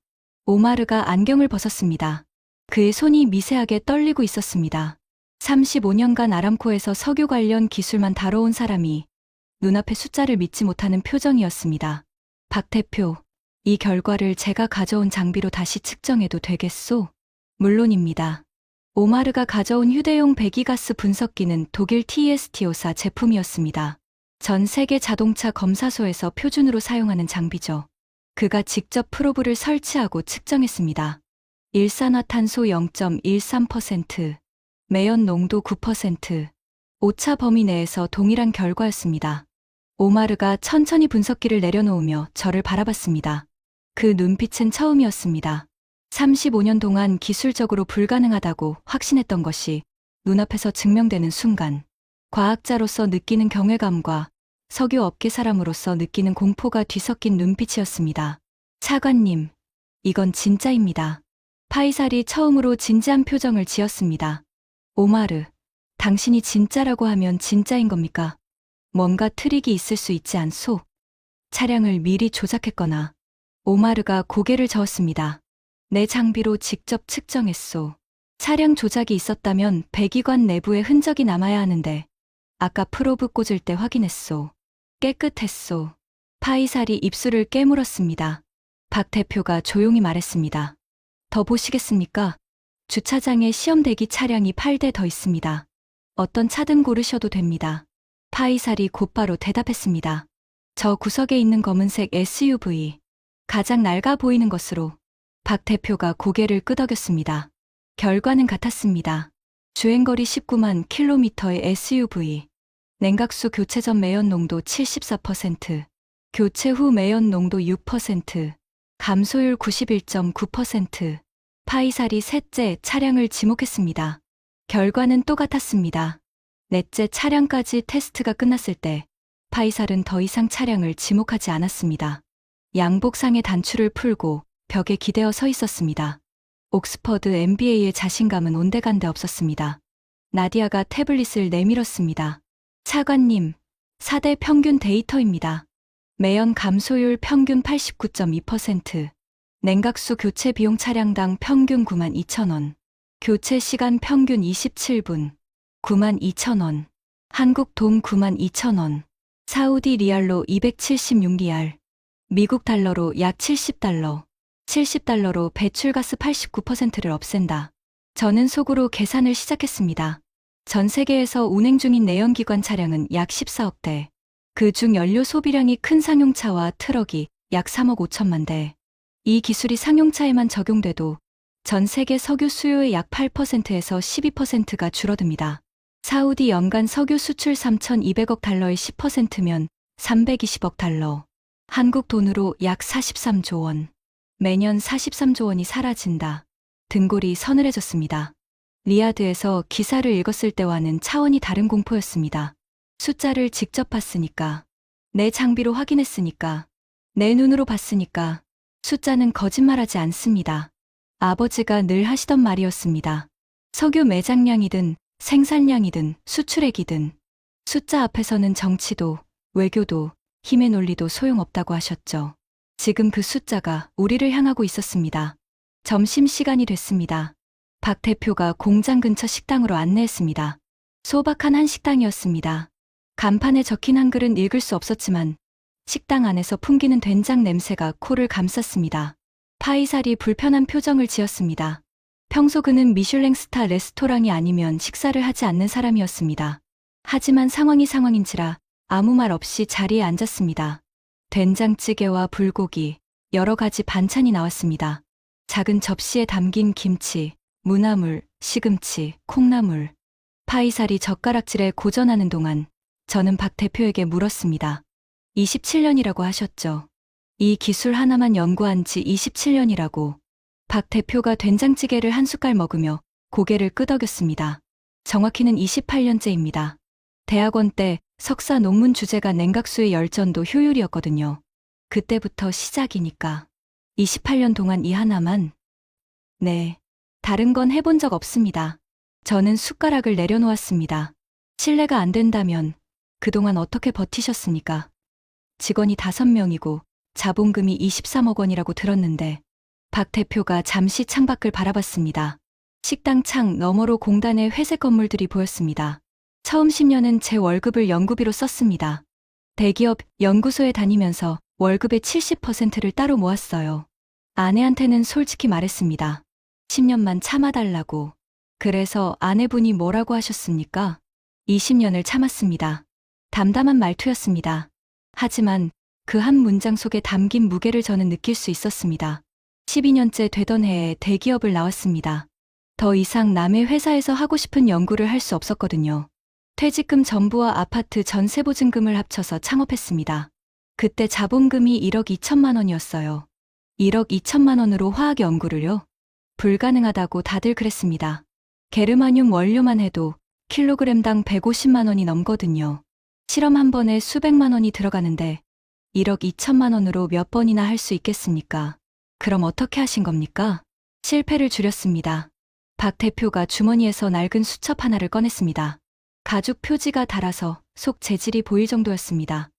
오마르가 안경을 벗었습니다. 그의 손이 미세하게 떨리고 있었습니다. 35년간 아람코에서 석유 관련 기술만 다뤄온 사람이 눈앞의 숫자를 믿지 못하는 표정이었습니다. 박 대표, 이 결과를 제가 가져온 장비로 다시 측정해도 되겠소? 물론입니다. 오마르가 가져온 휴대용 배기가스 분석기는 독일 TST오사 제품이었습니다. 전 세계 자동차 검사소에서 표준으로 사용하는 장비죠. 그가 직접 프로브를 설치하고 측정했습니다. 일산화탄소 0.13%, 매연 농도 9%, 오차 범위 내에서 동일한 결과였습니다. 오마르가 천천히 분석기를 내려놓으며 저를 바라봤습니다. 그 눈빛은 처음이었습니다. 35년 동안 기술적으로 불가능하다고 확신했던 것이 눈앞에서 증명되는 순간, 과학자로서 느끼는 경외감과 석유 업계 사람으로서 느끼는 공포가 뒤섞인 눈빛이었습니다. 차관님, 이건 진짜입니다. 파이살이 처음으로 진지한 표정을 지었습니다. 오마르, 당신이 진짜라고 하면 진짜인 겁니까? 뭔가 트릭이 있을 수 있지 않소? 차량을 미리 조작했거나. 오마르가 고개를 저었습니다. 내 장비로 직접 측정했소. 차량 조작이 있었다면 배기관 내부에 흔적이 남아야 하는데 아까 프로브 꽂을 때 확인했소. 깨끗했소. 파이살이 입술을 깨물었습니다. 박 대표가 조용히 말했습니다. 더 보시겠습니까? 주차장에 시험 대기 차량이 8대 더 있습니다. 어떤 차든 고르셔도 됩니다. 파이살이 곧바로 대답했습니다. 저 구석에 있는 검은색 SUV. 가장 낡아 보이는 것으로. 박 대표가 고개를 끄덕였습니다. 결과는 같았습니다. 주행거리 19만 킬로미터의 SUV. 냉각수 교체 전 매연 농도 74%. 교체 후 매연 농도 6%. 감소율 91.9%. 파이살이 셋째 차량을 지목했습니다. 결과는 또 같았습니다. 넷째 차량까지 테스트가 끝났을 때 파이살은 더 이상 차량을 지목하지 않았습니다. 양복상의 단추를 풀고 벽에 기대어 서 있었습니다. 옥스퍼드 MBA의 자신감은 온데간데 없었습니다. 나디아가 태블릿을 내밀었습니다. 차관님, 4대 평균 데이터입니다. 매연 감소율 평균 89.2%, 냉각수 교체 비용 차량당 평균 92,000원, 교체 시간 평균 27분, 92,000원, 한국 돈 92,000원, 사우디 리알로 276리알, 미국 달러로 약 70달러, 70달러로 배출가스 89%를 없앤다. 저는 속으로 계산을 시작했습니다. 전 세계에서 운행 중인 내연기관 차량은 약 14억 대. 그중 연료 소비량이 큰 상용차와 트럭이 약 3억 5천만 대. 이 기술이 상용차에만 적용돼도 전 세계 석유 수요의 약 8%에서 12%가 줄어듭니다. 사우디 연간 석유 수출 3,200억 달러의 10%면 320억 달러. 한국 돈으로 약 43조 원. 매년 43조 원이 사라진다. 등골이 서늘해졌습니다. 리야드에서 기사를 읽었을 때와는 차원이 다른 공포였습니다. 숫자를 직접 봤으니까, 내 장비로 확인했으니까, 내 눈으로 봤으니까 숫자는 거짓말하지 않습니다. 아버지가 늘 하시던 말이었습니다. 석유 매장량이든 생산량이든 수출액이든 숫자 앞에서는 정치도 외교도 힘의 논리도 소용없다고 하셨죠. 지금 그 숫자가 우리를 향하고 있었습니다. 점심시간이 됐습니다. 박 대표가 공장 근처 식당으로 안내했습니다. 소박한 한식당이었습니다. 간판에 적힌 한글은 읽을 수 없었지만 식당 안에서 풍기는 된장 냄새가 코를 감쌌습니다. 파이살이 불편한 표정을 지었습니다. 평소 그는 미슐랭 스타 레스토랑이 아니면 식사를 하지 않는 사람이었습니다. 하지만 상황이 상황인지라 아무 말 없이 자리에 앉았습니다. 된장찌개와 불고기, 여러 가지 반찬이 나왔습니다. 작은 접시에 담긴 김치, 무나물, 시금치, 콩나물. 파이살이 젓가락질에 고전하는 동안 저는 박 대표에게 물었습니다. 27년이라고 하셨죠. 이 기술 하나만 연구한 지 27년이라고. 박 대표가 된장찌개를 한 숟갈 먹으며 고개를 끄덕였습니다. 정확히는 28년째입니다. 대학원 때 석사 논문 주제가 냉각수의 열전도 효율이었거든요. 그때부터 시작이니까. 28년 동안 이 하나만? 네. 다른 건 해본 적 없습니다. 저는 숟가락을 내려놓았습니다. 실례가 안 된다면 그동안 어떻게 버티셨습니까? 직원이 5명이고 자본금이 23억 원이라고 들었는데 박 대표가 잠시 창밖을 바라봤습니다. 식당 창 너머로 공단의 회색 건물들이 보였습니다. 처음 10년은 제 월급을 연구비로 썼습니다. 대기업 연구소에 다니면서 월급의 70%를 따로 모았어요. 아내한테는 솔직히 말했습니다. 10년만 참아달라고. 그래서 아내분이 뭐라고 하셨습니까? 20년을 참았습니다. 담담한 말투였습니다. 하지만 그 한 문장 속에 담긴 무게를 저는 느낄 수 있었습니다. 12년째 되던 해에 대기업을 나왔습니다. 더 이상 남의 회사에서 하고 싶은 연구를 할 수 없었거든요. 퇴직금 전부와 아파트 전세보증금을 합쳐서 창업했습니다. 그때 자본금이 1억 2천만 원이었어요. 1억 2천만 원으로 화학 연구를요? 불가능하다고 다들 그랬습니다. 게르마늄 원료만 해도 킬로그램당 150만 원이 넘거든요. 실험 한 번에 수백만 원이 들어가는데 1억 2천만 원으로 몇 번이나 할 수 있겠습니까? 그럼 어떻게 하신 겁니까? 실패를 줄였습니다. 박 대표가 주머니에서 낡은 수첩 하나를 꺼냈습니다. 가죽 표지가 달아서 속 재질이 보일 정도였습니다.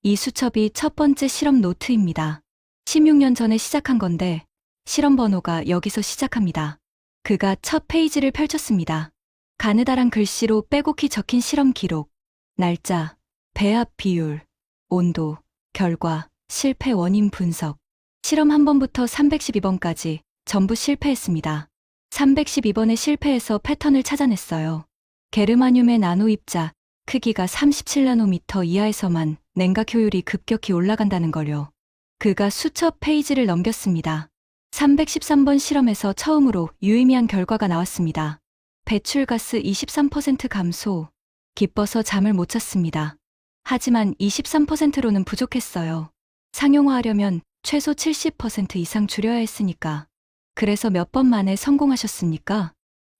이 수첩이 첫 번째 실험 노트입니다. 16년 전에 시작한 건데 실험 번호가 여기서 시작합니다. 그가 첫 페이지를 펼쳤습니다. 가느다란 글씨로 빼곡히 적힌 실험 기록, 날짜, 배합 비율, 온도, 결과, 실패 원인 분석. 실험 1번부터 312번까지 전부 실패했습니다. 312번에 실패해서 패턴을 찾아냈어요. 게르마늄의 나노 입자, 크기가 37나노미터 이하에서만 냉각 효율이 급격히 올라간다는 걸요. 그가 수첩 페이지를 넘겼습니다. 313번 실험에서 처음으로 유의미한 결과가 나왔습니다. 배출가스 23% 감소. 기뻐서 잠을 못 잤습니다. 하지만 23%로는 부족했어요. 상용화하려면 최소 70% 이상 줄여야 했으니까. 그래서 몇 번 만에 성공하셨습니까?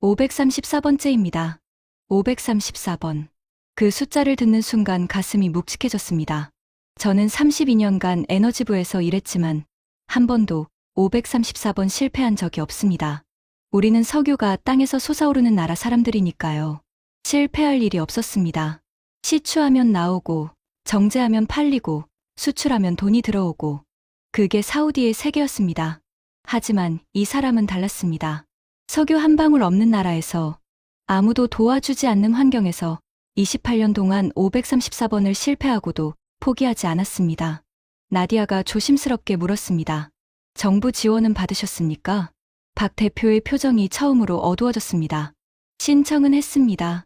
534번째입니다. 534번. 그 숫자를 듣는 순간 가슴이 묵직해졌습니다. 저는 32년간 에너지부에서 일했지만 한 번도 534번 실패한 적이 없습니다. 우리는 석유가 땅에서 솟아오르는 나라 사람들이니까요. 실패할 일이 없었습니다. 시추하면 나오고, 정제하면 팔리고, 수출하면 돈이 들어오고. 그게 사우디의 세계였습니다. 하지만 이 사람은 달랐습니다. 석유 한 방울 없는 나라에서 아무도 도와주지 않는 환경에서 28년 동안 534번을 실패하고도 포기하지 않았습니다. 나디아가 조심스럽게 물었습니다. 정부 지원은 받으셨습니까? 박 대표의 표정이 처음으로 어두워졌습니다. 신청은 했습니다.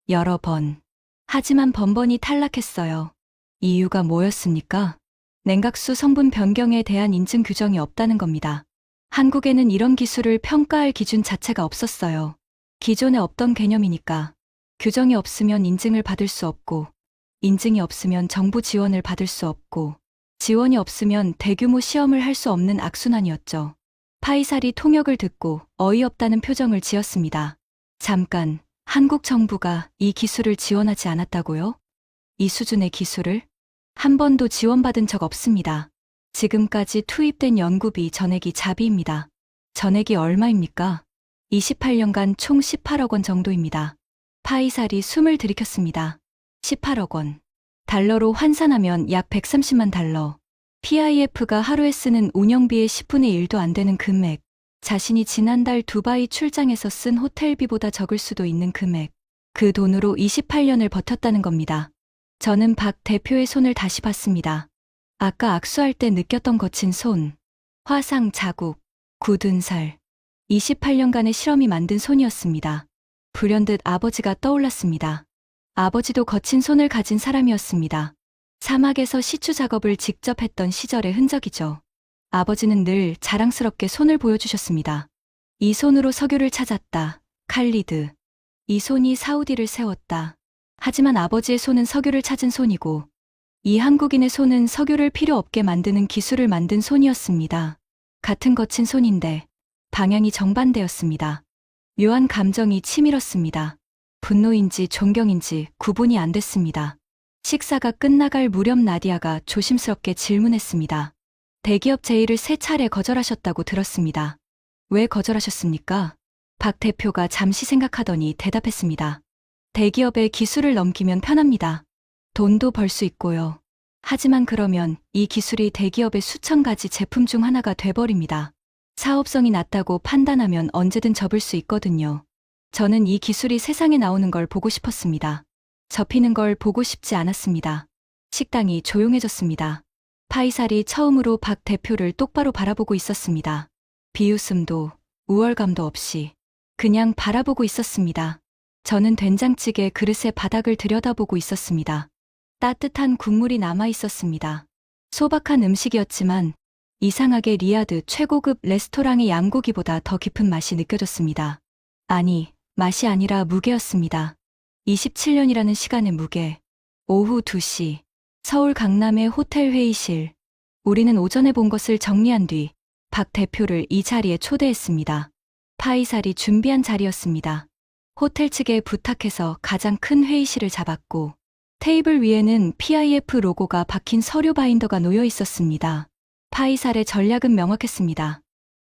여러 번. 하지만 번번이 탈락했어요. 이유가 뭐였습니까? 냉각수 성분 변경에 대한 인증 규정이 없다는 겁니다. 한국에는 이런 기술을 평가할 기준 자체가 없었어요. 기존에 없던 개념이니까. 규정이 없으면 인증을 받을 수 없고, 인증이 없으면 정부 지원을 받을 수 없고, 지원이 없으면 대규모 시험을 할 수 없는 악순환이었죠. 파이살이 통역을 듣고 어이없다는 표정을 지었습니다. 잠깐, 한국 정부가 이 기술을 지원하지 않았다고요? 이 수준의 기술을? 한 번도 지원받은 적 없습니다. 지금까지 투입된 연구비 전액이 자비입니다. 전액이 얼마입니까? 28년간 총 18억 원 정도입니다. 파이살이 숨을 들이켰습니다. 18억 원. 달러로 환산하면 약 130만 달러. PIF가 하루에 쓰는 운영비의 10분의 1도 안 되는 금액. 자신이 지난달 두바이 출장에서 쓴 호텔비보다 적을 수도 있는 금액. 그 돈으로 28년을 버텼다는 겁니다. 저는 박 대표의 손을 다시 봤습니다. 아까 악수할 때 느꼈던 거친 손. 화상 자국, 굳은 살. 28년간의 실험이 만든 손이었습니다. 불현듯 아버지가 떠올랐습니다. 아버지도 거친 손을 가진 사람이었습니다. 사막에서 시추 작업을 직접 했던 시절의 흔적이죠. 아버지는 늘 자랑스럽게 손을 보여주셨습니다. 이 손으로 석유를 찾았다. 칼리드. 이 손이 사우디를 세웠다. 하지만 아버지의 손은 석유를 찾은 손이고, 이 한국인의 손은 석유를 필요 없게 만드는 기술을 만든 손이었습니다. 같은 거친 손인데 방향이 정반대였습니다. 묘한 감정이 치밀었습니다. 분노인지 존경인지 구분이 안 됐습니다. 식사가 끝나갈 무렵 나디아가 조심스럽게 질문했습니다. 대기업 제의를 3차례 거절하셨다고 들었습니다. 왜 거절하셨습니까? 박 대표가 잠시 생각하더니 대답했습니다. 대기업에 기술을 넘기면 편합니다. 돈도 벌 수 있고요. 하지만 그러면 이 기술이 대기업의 수천 가지 제품 중 하나가 돼버립니다. 사업성이 낮다고 판단하면 언제든 접을 수 있거든요. 저는 이 기술이 세상에 나오는 걸 보고 싶었습니다. 접히는 걸 보고 싶지 않았습니다. 식당이 조용해졌습니다. 파이살이 처음으로 박 대표를 똑바로 바라보고 있었습니다. 비웃음도 우월감도 없이 그냥 바라보고 있었습니다. 저는 된장찌개 그릇의 바닥을 들여다보고 있었습니다. 따뜻한 국물이 남아 있었습니다. 소박한 음식이었지만 이상하게 리야드 최고급 레스토랑의 양고기보다 더 깊은 맛이 느껴졌습니다. 아니, 맛이 아니라 무게였습니다. 27년이라는 시간의 무게. 오후 2시. 서울 강남의 호텔 회의실. 우리는 오전에 본 것을 정리한 뒤 박 대표를 이 자리에 초대했습니다. 파이살이 준비한 자리였습니다. 호텔 측에 부탁해서 가장 큰 회의실을 잡았고 테이블 위에는 PIF 로고가 박힌 서류 바인더가 놓여 있었습니다. 파이살의 전략은 명확했습니다.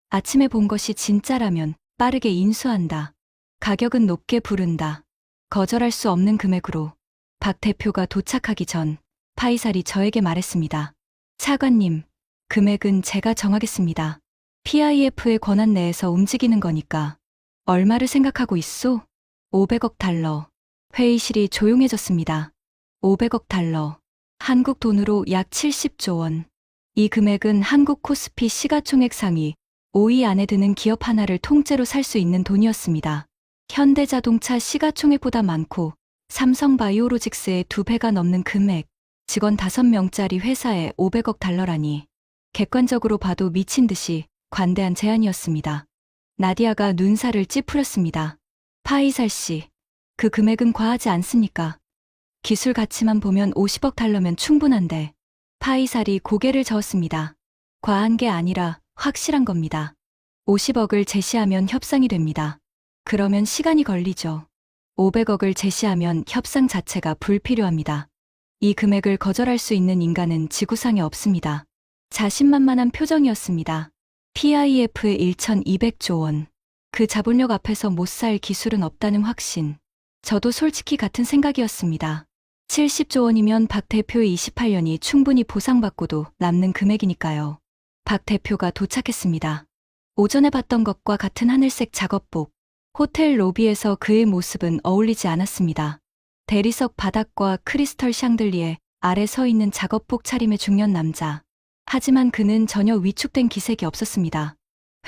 아침에 본 것이 진짜라면 빠르게 인수한다. 가격은 높게 부른다. 거절할 수 없는 금액으로. 박 대표가 도착하기 전 파이살이 저에게 말했습니다. 차관님, 금액은 제가 정하겠습니다. PIF의 권한 내에서 움직이는 거니까. 얼마를 생각하고 있소? 500억 달러. 회의실이 조용해졌습니다. 500억 달러. 한국 돈으로 약 70조 원. 이 금액은 한국 코스피 시가총액 상위 5위 안에 드는 기업 하나를 통째로 살 수 있는 돈이었습니다. 현대자동차 시가총액보다 많고 삼성바이오로직스의 2배가 넘는 금액, 직원 5명짜리 회사에 500억 달러라니 객관적으로 봐도 미친 듯이 관대한 제안이었습니다. 나디아가 눈살을 찌푸렸습니다. 파이살 씨, 그 금액은 과하지 않습니까? 기술 가치만 보면 50억 달러면 충분한데. 파이살이 고개를 저었습니다. 과한 게 아니라 확실한 겁니다. 50억을 제시하면 협상이 됩니다. 그러면 시간이 걸리죠. 500억을 제시하면 협상 자체가 불필요합니다. 이 금액을 거절할 수 있는 인간은 지구상에 없습니다. 자신만만한 표정이었습니다. PIF의 1,200조 원. 그 자본력 앞에서 못 살 기술은 없다는 확신. 저도 솔직히 같은 생각이었습니다. 70조 원이면 박 대표의 28년이 충분히 보상받고도 남는 금액이니까요. 박 대표가 도착했습니다. 오전에 봤던 것과 같은 하늘색 작업복. 호텔 로비에서 그의 모습은 어울리지 않았습니다. 대리석 바닥과 크리스털 샹들리에 아래 서 있는 작업복 차림의 중년 남자. 하지만 그는 전혀 위축된 기색이 없었습니다.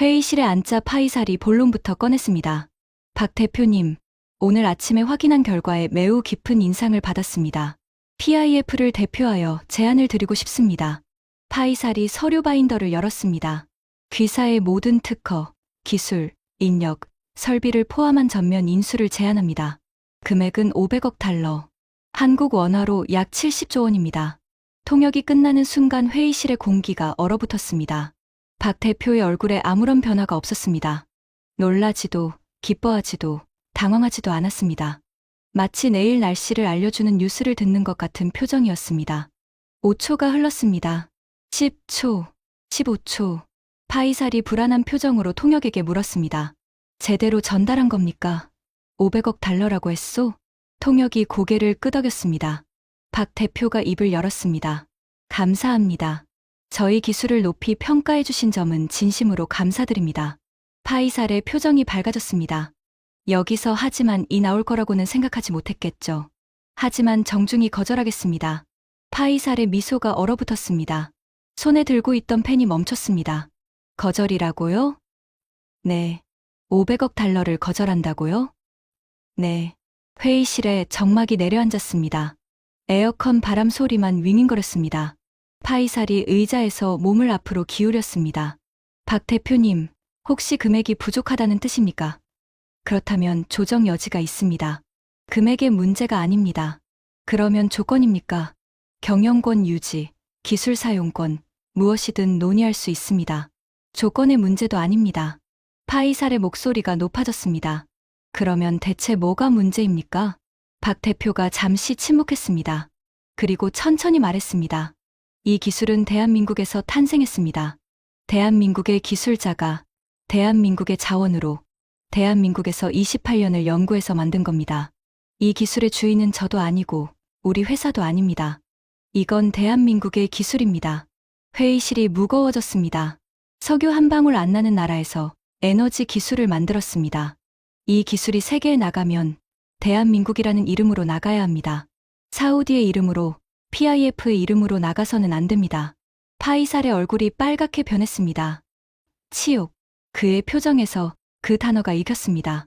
회의실에 앉자 파이살이 본론부터 꺼냈습니다. 박 대표님, 오늘 아침에 확인한 결과에 매우 깊은 인상을 받았습니다. PIF를 대표하여 제안을 드리고 싶습니다. 파이살이 서류 바인더를 열었습니다. 귀사의 모든 특허, 기술, 인력, 설비를 포함한 전면 인수를 제안합니다. 금액은 500억 달러. 한국 원화로 약 70조 원입니다. 통역이 끝나는 순간 회의실의 공기가 얼어붙었습니다. 박 대표의 얼굴에 아무런 변화가 없었습니다. 놀라지도, 기뻐하지도, 당황하지도 않았습니다. 마치 내일 날씨를 알려주는 뉴스를 듣는 것 같은 표정이었습니다. 5초가 흘렀습니다. 10초, 15초. 파이살이 불안한 표정으로 통역에게 물었습니다. 제대로 전달한 겁니까? 500억 달러라고 했소? 통역이 고개를 끄덕였습니다. 박 대표가 입을 열었습니다. 감사합니다. 저희 기술을 높이 평가해 주신 점은 진심으로 감사드립니다. 파이살의 표정이 밝아졌습니다. 여기서 하지만 이 나올 거라고는 생각하지 못했겠죠. 하지만 정중히 거절하겠습니다. 파이살의 미소가 얼어붙었습니다. 손에 들고 있던 펜이 멈췄습니다. 거절이라고요? 네. 500억 달러를 거절한다고요? 네. 회의실에 정막이 내려앉았습니다. 에어컨 바람 소리만 윙윙거렸습니다. 파이살이 의자에서 몸을 앞으로 기울였습니다. 박 대표님, 혹시 금액이 부족하다는 뜻입니까? 그렇다면 조정 여지가 있습니다. 금액의 문제가 아닙니다. 그러면 조건입니까? 경영권 유지, 기술 사용권, 무엇이든 논의할 수 있습니다. 조건의 문제도 아닙니다. 파이살의 목소리가 높아졌습니다. 그러면 대체 뭐가 문제입니까? 박 대표가 잠시 침묵했습니다. 그리고 천천히 말했습니다. 이 기술은 대한민국에서 탄생했습니다. 대한민국의 기술자가 대한민국의 자원으로 대한민국에서 28년을 연구해서 만든 겁니다. 이 기술의 주인은 저도 아니고 우리 회사도 아닙니다. 이건 대한민국의 기술입니다. 회의실이 무거워졌습니다. 석유 한 방울 안 나는 나라에서 에너지 기술을 만들었습니다. 이 기술이 세계에 나가면 대한민국이라는 이름으로 나가야 합니다. 사우디의 이름으로, PIF의 이름으로 나가서는 안 됩니다. 파이살의 얼굴이 빨갛게 변했습니다. 치욕. 그의 표정에서 그 단어가 익혔습니다.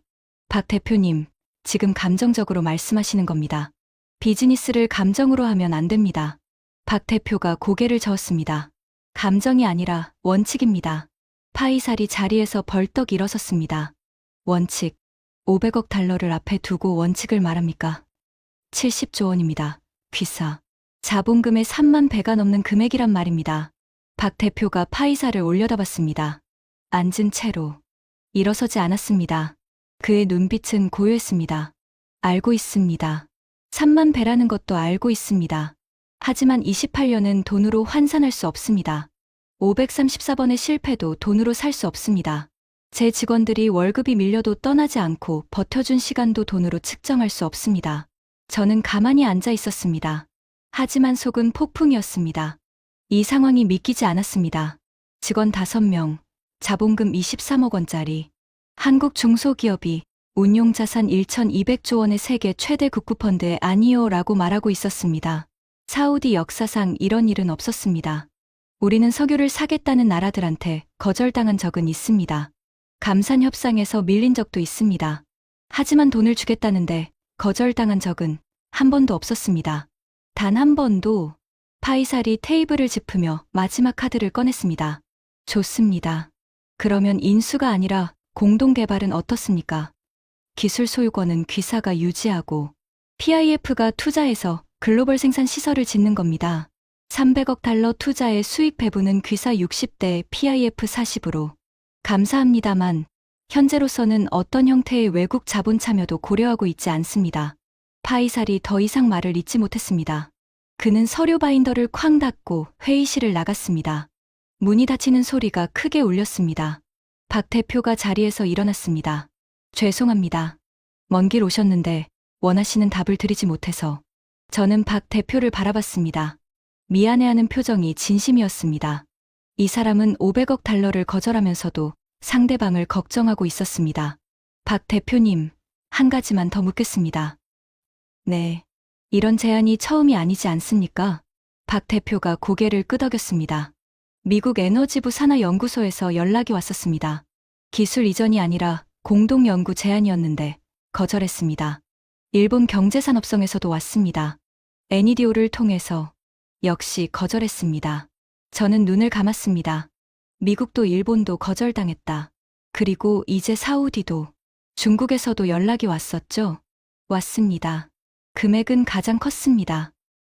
박 대표님, 지금 감정적으로 말씀하시는 겁니다. 비즈니스를 감정으로 하면 안 됩니다. 박 대표가 고개를 저었습니다. 감정이 아니라 원칙입니다. 파이살이 자리에서 벌떡 일어섰습니다. 원칙. 500억 달러를 앞에 두고 원칙을 말합니까? 70조 원입니다. 귀사. 자본금의 3만 배가 넘는 금액이란 말입니다. 박 대표가 파이살을 올려다봤습니다. 앉은 채로. 일어서지 않았습니다. 그의 눈빛은 고요했습니다. 알고 있습니다. 3만 배라는 것도 알고 있습니다. 하지만 28년은 돈으로 환산할 수 없습니다. 534번의 실패도 돈으로 살 수 없습니다. 제 직원들이 월급이 밀려도 떠나지 않고 버텨준 시간도 돈으로 측정할 수 없습니다. 저는 가만히 앉아 있었습니다. 하지만 속은 폭풍이었습니다. 이 상황이 믿기지 않았습니다. 직원 5명, 자본금 23억 원짜리, 한국 중소기업이 운용자산 1,200조 원의 세계 최대 국부펀드에 아니요 라고 말하고 있었습니다. 사우디 역사상 이런 일은 없었습니다. 우리는 석유를 사겠다는 나라들한테 거절당한 적은 있습니다. 감산 협상에서 밀린 적도 있습니다. 하지만 돈을 주겠다는데 거절당한 적은 한 번도 없었습니다. 단 한 번도. 파이살이 테이블을 짚으며 마지막 카드를 꺼냈습니다. 좋습니다. 그러면 인수가 아니라 공동개발은 어떻습니까? 기술 소유권은 귀사가 유지하고 PIF가 투자해서 글로벌 생산 시설을 짓는 겁니다. 300억 달러 투자의 수익 배분은 귀사 60대 PIF 40으로. 감사합니다만 현재로서는 어떤 형태의 외국 자본 참여도 고려하고 있지 않습니다. 파이살이 더 이상 말을 잇지 못했습니다. 그는 서류 바인더를 쾅 닫고 회의실을 나갔습니다. 문이 닫히는 소리가 크게 울렸습니다. 박 대표가 자리에서 일어났습니다. 죄송합니다. 먼 길 오셨는데 원하시는 답을 드리지 못해서. 저는 박 대표를 바라봤습니다. 미안해하는 표정이 진심이었습니다. 이 사람은 500억 달러를 거절하면서도 상대방을 걱정하고 있었습니다. 박 대표님, 한 가지만 더 묻겠습니다. 네. 이런 제안이 처음이 아니지 않습니까? 박 대표가 고개를 끄덕였습니다. 미국 에너지부 산하연구소에서 연락이 왔었습니다. 기술 이전이 아니라 공동연구 제안이었는데 거절했습니다. 일본 경제산업성에서도 왔습니다. 애니디오를 통해서 역시 거절했습니다. 저는 눈을 감았습니다. 미국도 일본도 거절당했다. 그리고 이제 사우디도, 중국에서도 연락이 왔었죠? 왔습니다. 금액은 가장 컸습니다.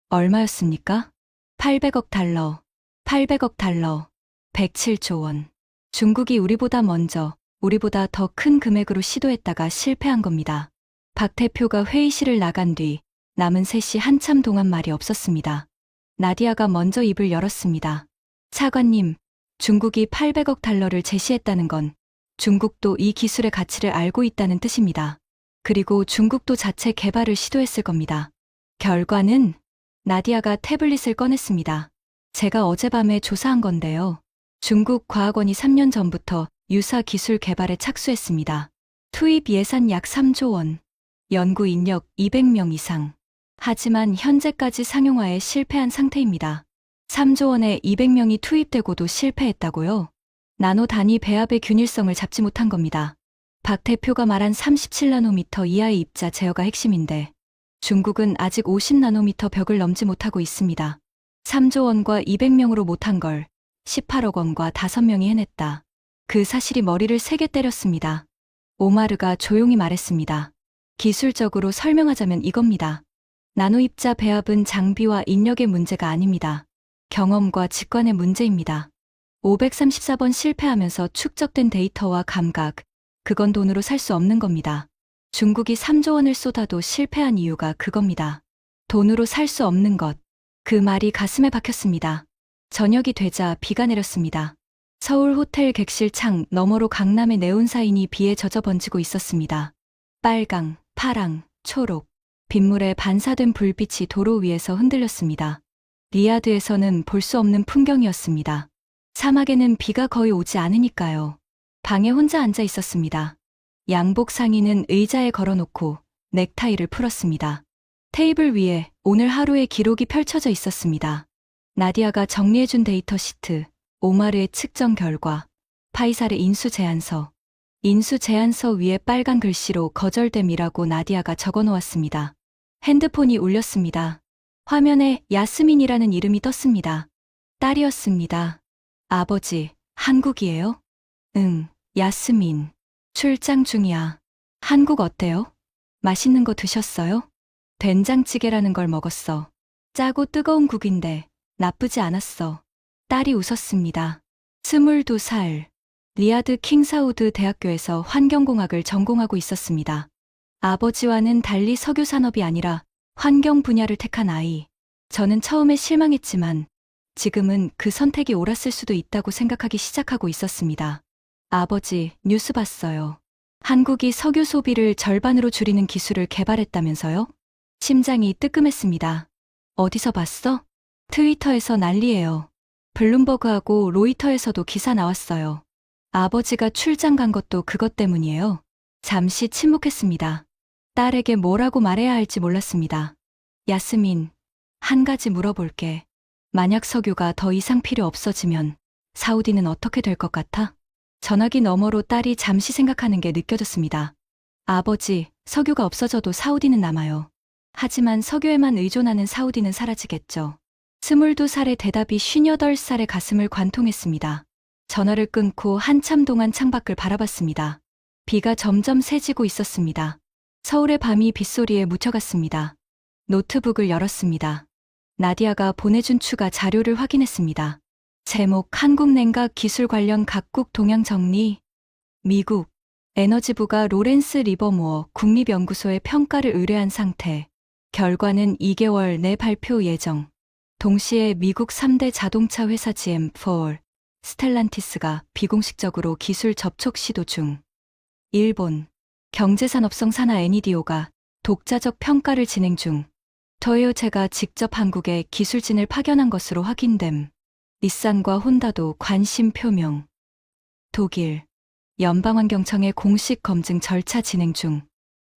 얼마였습니까? 800억 달러, 800억 달러, 107조 원. 중국이 우리보다 먼저, 우리보다 더 큰 금액으로 시도했다가 실패한 겁니다. 박 대표가 회의실을 나간 뒤 남은 셋이 한참 동안 말이 없었습니다. 나디아가 먼저 입을 열었습니다. 차관님, 중국이 800억 달러를 제시했다는 건 중국도 이 기술의 가치를 알고 있다는 뜻입니다. 그리고 중국도 자체 개발을 시도했을 겁니다. 결과는 나디아가 태블릿을 꺼냈습니다. 제가 어젯밤에 조사한 건데요. 중국 과학원이 3년 전부터 유사 기술 개발에 착수했습니다. 투입 예산 약 3조 원, 연구 인력 200명 이상. 하지만 현재까지 상용화에 실패한 상태입니다. 3조 원에 200명이 투입되고도 실패했다고요? 나노 단위 배합의 균일성을 잡지 못한 겁니다. 박 대표가 말한 37나노미터 이하의 입자 제어가 핵심인데 중국은 아직 50나노미터 벽을 넘지 못하고 있습니다. 3조 원과 200명으로 못한 걸 18억 원과 5명이 해냈다. 그 사실이 머리를 세게 때렸습니다. 오마르가 조용히 말했습니다. 기술적으로 설명하자면 이겁니다. 나노입자 배합은 장비와 인력의 문제가 아닙니다. 경험과 직관의 문제입니다. 534번 실패하면서 축적된 데이터와 감각, 그건 돈으로 살 수 없는 겁니다. 중국이 3조 원을 쏟아도 실패한 이유가 그겁니다. 돈으로 살 수 없는 것. 그 말이 가슴에 박혔습니다. 저녁이 되자 비가 내렸습니다. 서울 호텔 객실 창 너머로 강남의 네온사인이 비에 젖어 번지고 있었습니다. 빨강, 파랑, 초록, 빗물에 반사된 불빛이 도로 위에서 흔들렸습니다. 리야드에서는 볼 수 없는 풍경이었습니다. 사막에는 비가 거의 오지 않으니까요. 방에 혼자 앉아 있었습니다. 양복 상의는 의자에 걸어놓고 넥타이를 풀었습니다. 테이블 위에 오늘 하루의 기록이 펼쳐져 있었습니다. 나디아가 정리해준 데이터 시트, 오마르의 측정 결과, 파이살의 인수 제안서. 인수 제안서 위에 빨간 글씨로 거절됨이라고 나디아가 적어놓았습니다. 핸드폰이 울렸습니다. 화면에 야스민이라는 이름이 떴습니다. 딸이었습니다. 아버지, 한국이에요? 응, 야스민. 출장 중이야. 한국 어때요? 맛있는 거 드셨어요? 된장찌개라는 걸 먹었어. 짜고 뜨거운 국인데 나쁘지 않았어. 딸이 웃었습니다. 22살. 리야드 킹사우드 대학교에서 환경공학을 전공하고 있었습니다. 아버지와는 달리 석유 산업이 아니라 환경 분야를 택한 아이. 저는 처음에 실망했지만 지금은 그 선택이 옳았을 수도 있다고 생각하기 시작하고 있었습니다. 아버지, 뉴스 봤어요. 한국이 석유 소비를 절반으로 줄이는 기술을 개발했다면서요? 심장이 뜨끔했습니다. 어디서 봤어? 트위터에서 난리예요. 블룸버그하고 로이터에서도 기사 나왔어요. 아버지가 출장 간 것도 그것 때문이에요. 잠시 침묵했습니다. 딸에게 뭐라고 말해야 할지 몰랐습니다. 야스민, 한 가지 물어볼게. 만약 석유가 더 이상 필요 없어지면 사우디는 어떻게 될 것 같아? 전화기 너머로 딸이 잠시 생각하는 게 느껴졌습니다. 아버지, 석유가 없어져도 사우디는 남아요. 하지만 석유에만 의존하는 사우디는 사라지겠죠. 22살의 대답이 58살의 가슴을 관통했습니다. 전화를 끊고 한참 동안 창밖을 바라봤습니다. 비가 점점 세지고 있었습니다. 서울의 밤이 빗소리에 묻혀갔습니다. 노트북을 열었습니다. 나디아가 보내준 추가 자료를 확인했습니다. 제목 한국 냉각 기술 관련 각국 동향 정리. 미국 에너지부가 로렌스 리버모어 국립연구소에 평가를 의뢰한 상태. 결과는 2개월 내 발표 예정. 동시에 미국 3대 자동차 회사 GM4, 스텔란티스가 비공식적으로 기술 접촉 시도 중. 일본 경제산업성 산하 애니디오가 독자적 평가를 진행 중. 토요체가 직접 한국에 기술진을 파견한 것으로 확인됨. 닛산과 혼다도 관심 표명. 독일 연방환경청의 공식 검증 절차 진행 중.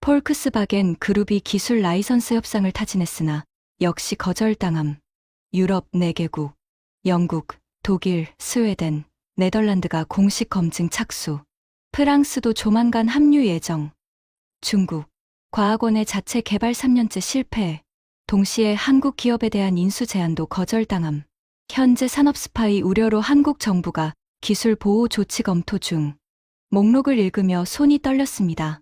폴크스바겐 그룹이 기술 라이선스 협상을 타진했으나 역시 거절당함. 유럽 4개국, 영국, 독일, 스웨덴, 네덜란드가 공식 검증 착수. 프랑스도 조만간 합류 예정. 중국, 과학원의 자체 개발 3년째 실패. 동시에 한국 기업에 대한 인수 제한도 거절당함. 현재 산업 스파이 우려로 한국 정부가 기술 보호 조치 검토 중. 목록을 읽으며 손이 떨렸습니다.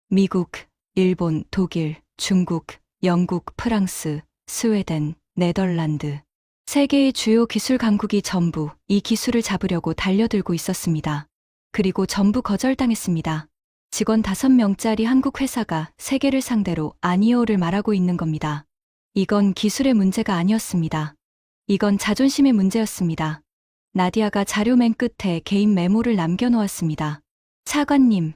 미국, 일본, 독일, 중국, 영국, 프랑스, 스웨덴, 네덜란드. 세계의 주요 기술 강국이 전부 이 기술을 잡으려고 달려들고 있었습니다. 그리고 전부 거절당했습니다. 직원 5명짜리 한국 회사가 세계를 상대로 아니오를 말하고 있는 겁니다. 이건 기술의 문제가 아니었습니다. 이건 자존심의 문제였습니다. 나디아가 자료 맨 끝에 개인 메모를 남겨놓았습니다. 차관님,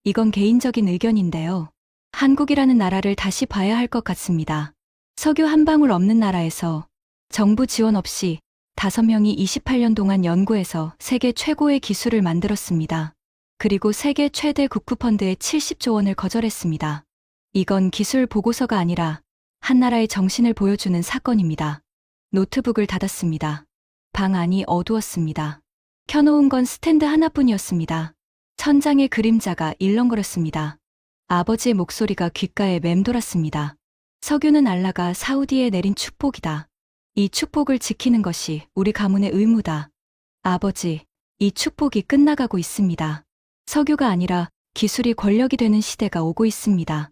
이건 개인적인 의견인데요. 한국이라는 나라를 다시 봐야 할 것 같습니다. 석유 한 방울 없는 나라에서 정부 지원 없이 5명이 28년 동안 연구해서 세계 최고의 기술을 만들었습니다. 그리고 세계 최대 국부펀드의 70조 원을 거절했습니다. 이건 기술 보고서가 아니라 한 나라의 정신을 보여주는 사건입니다. 노트북을 닫았습니다. 방 안이 어두웠습니다. 켜놓은 건 스탠드 하나뿐이었습니다. 천장의 그림자가 일렁거렸습니다. 아버지의 목소리가 귓가에 맴돌았습니다. 석유는 알라가 사우디에 내린 축복이다. 이 축복을 지키는 것이 우리 가문의 의무다. 아버지, 이 축복이 끝나가고 있습니다. 석유가 아니라 기술이 권력이 되는 시대가 오고 있습니다.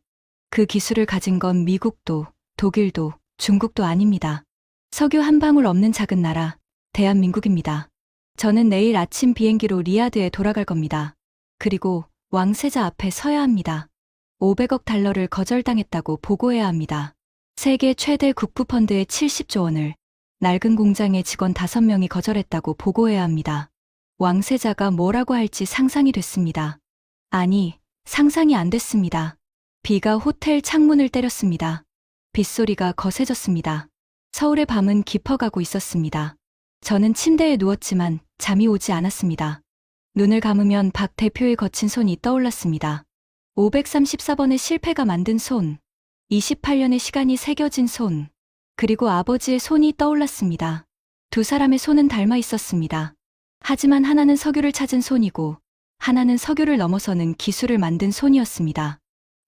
그 기술을 가진 건 미국도, 독일도, 중국도 아닙니다. 석유 한 방울 없는 작은 나라, 대한민국입니다. 저는 내일 아침 비행기로 리야드에 돌아갈 겁니다. 그리고 왕세자 앞에 서야 합니다. 500억 달러를 거절당했다고 보고해야 합니다. 세계 최대 국부펀드의 70조 원을 낡은 공장의 직원 5명이 거절했다고 보고해야 합니다. 왕세자가 뭐라고 할지 상상이 됐습니다. 아니, 상상이 안 됐습니다. 비가 호텔 창문을 때렸습니다. 빗소리가 거세졌습니다. 서울의 밤은 깊어가고 있었습니다. 저는 침대에 누웠지만 잠이 오지 않았습니다. 눈을 감으면 박 대표의 거친 손이 떠올랐습니다. 534번의 실패가 만든 손, 28년의 시간이 새겨진 손, 그리고 아버지의 손이 떠올랐습니다. 두 사람의 손은 닮아 있었습니다. 하지만 하나는 석유를 찾은 손이고 하나는 석유를 넘어서는 기술을 만든 손이었습니다.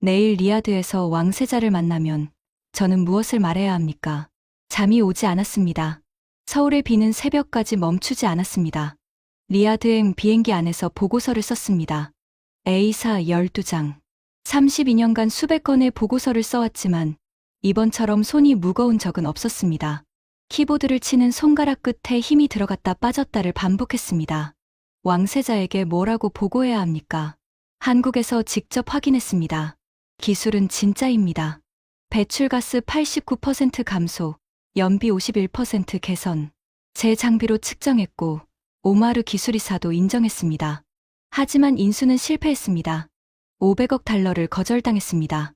내일 리야드에서 왕세자를 만나면 저는 무엇을 말해야 합니까? 잠이 오지 않았습니다. 서울의 비는 새벽까지 멈추지 않았습니다. 리야드행 비행기 안에서 보고서를 썼습니다. A사 12장. 32년간 수백 건의 보고서를 써왔지만 이번처럼 손이 무거운 적은 없었습니다. 키보드를 치는 손가락 끝에 힘이 들어갔다 빠졌다를 반복했습니다. 왕세자에게 뭐라고 보고해야 합니까? 한국에서 직접 확인했습니다. 기술은 진짜입니다. 배출가스 89% 감소, 연비 51% 개선. 제 장비로 측정했고 오마르 기술이사도 인정했습니다. 하지만 인수는 실패했습니다. 500억 달러를 거절당했습니다.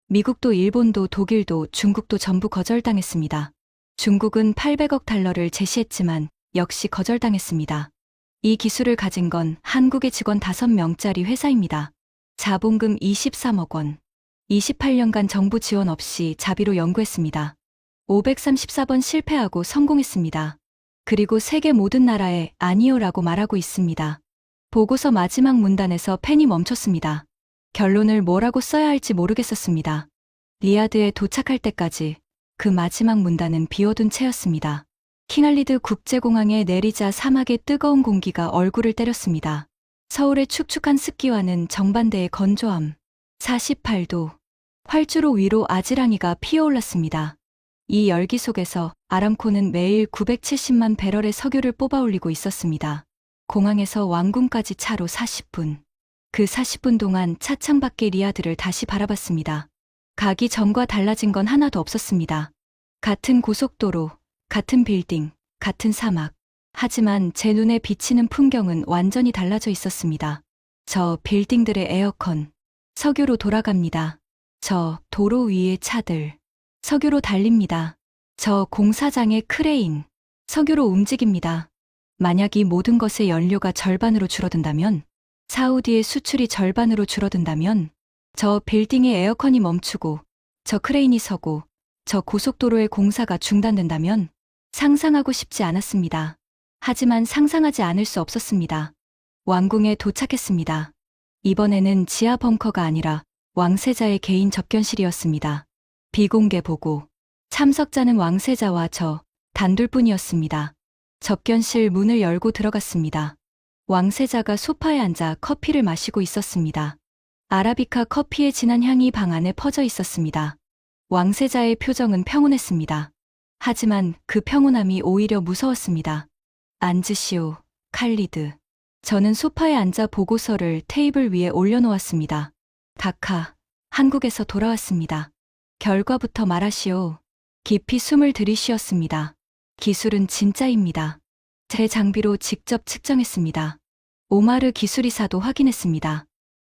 미국도 일본도 독일도 중국도 전부 거절당했습니다. 중국은 800억 달러를 제시했지만 역시 거절당했습니다. 이 기술을 가진 건 한국의 직원 5명짜리 회사입니다. 자본금 23억 원. 28년간 정부 지원 없이 자비로 연구했습니다. 534번 실패하고 성공했습니다. 그리고 세계 모든 나라에 아니오라고 말하고 있습니다. 보고서 마지막 문단에서 펜이 멈췄습니다. 결론을 뭐라고 써야 할지 모르겠었습니다. 리야드에 도착할 때까지 그 마지막 문단은 비워둔 채였습니다. 킹할리드 국제공항에 내리자 사막의 뜨거운 공기가 얼굴을 때렸습니다. 서울의 축축한 습기와는 정반대의 건조함. 48도. 활주로 위로 아지랑이가 피어올랐습니다. 이 열기 속에서 아람코는 매일 970만 배럴의 석유를 뽑아 올리고 있었습니다. 공항에서 왕궁까지 차로 40분. 그 40분 동안 차창 밖의 리야드를 다시 바라봤습니다. 가기 전과 달라진 건 하나도 없었습니다. 같은 고속도로, 같은 빌딩, 같은 사막. 하지만 제 눈에 비치는 풍경은 완전히 달라져 있었습니다. 저 빌딩들의 에어컨. 석유로 돌아갑니다. 저 도로 위의 차들. 석유로 달립니다. 저 공사장의 크레인. 석유로 움직입니다. 만약 이 모든 것의 연료가 절반으로 줄어든다면, 사우디의 수출이 절반으로 줄어든다면, 저 빌딩의 에어컨이 멈추고, 저 크레인이 서고, 저 고속도로의 공사가 중단된다면 상상하고 싶지 않았습니다. 하지만 상상하지 않을 수 없었습니다. 왕궁에 도착했습니다. 이번에는 지하 벙커가 아니라 왕세자의 개인 접견실이었습니다. 비공개 보고. 참석자는 왕세자와 저 단둘뿐이었습니다. 접견실 문을 열고 들어갔습니다. 왕세자가 소파에 앉아 커피를 마시고 있었습니다. 아라비카 커피의 진한 향이 방 안에 퍼져 있었습니다. 왕세자의 표정은 평온했습니다. 하지만 그 평온함이 오히려 무서웠습니다. 앉으시오, 칼리드. 저는 소파에 앉아 보고서를 테이블 위에 올려놓았습니다. 카카, 한국에서 돌아왔습니다. 결과부터 말하시오. 깊이 숨을 들이쉬었습니다. 기술은 진짜입니다. 제 장비로 직접 측정했습니다. 오마르 기술이사도 확인했습니다.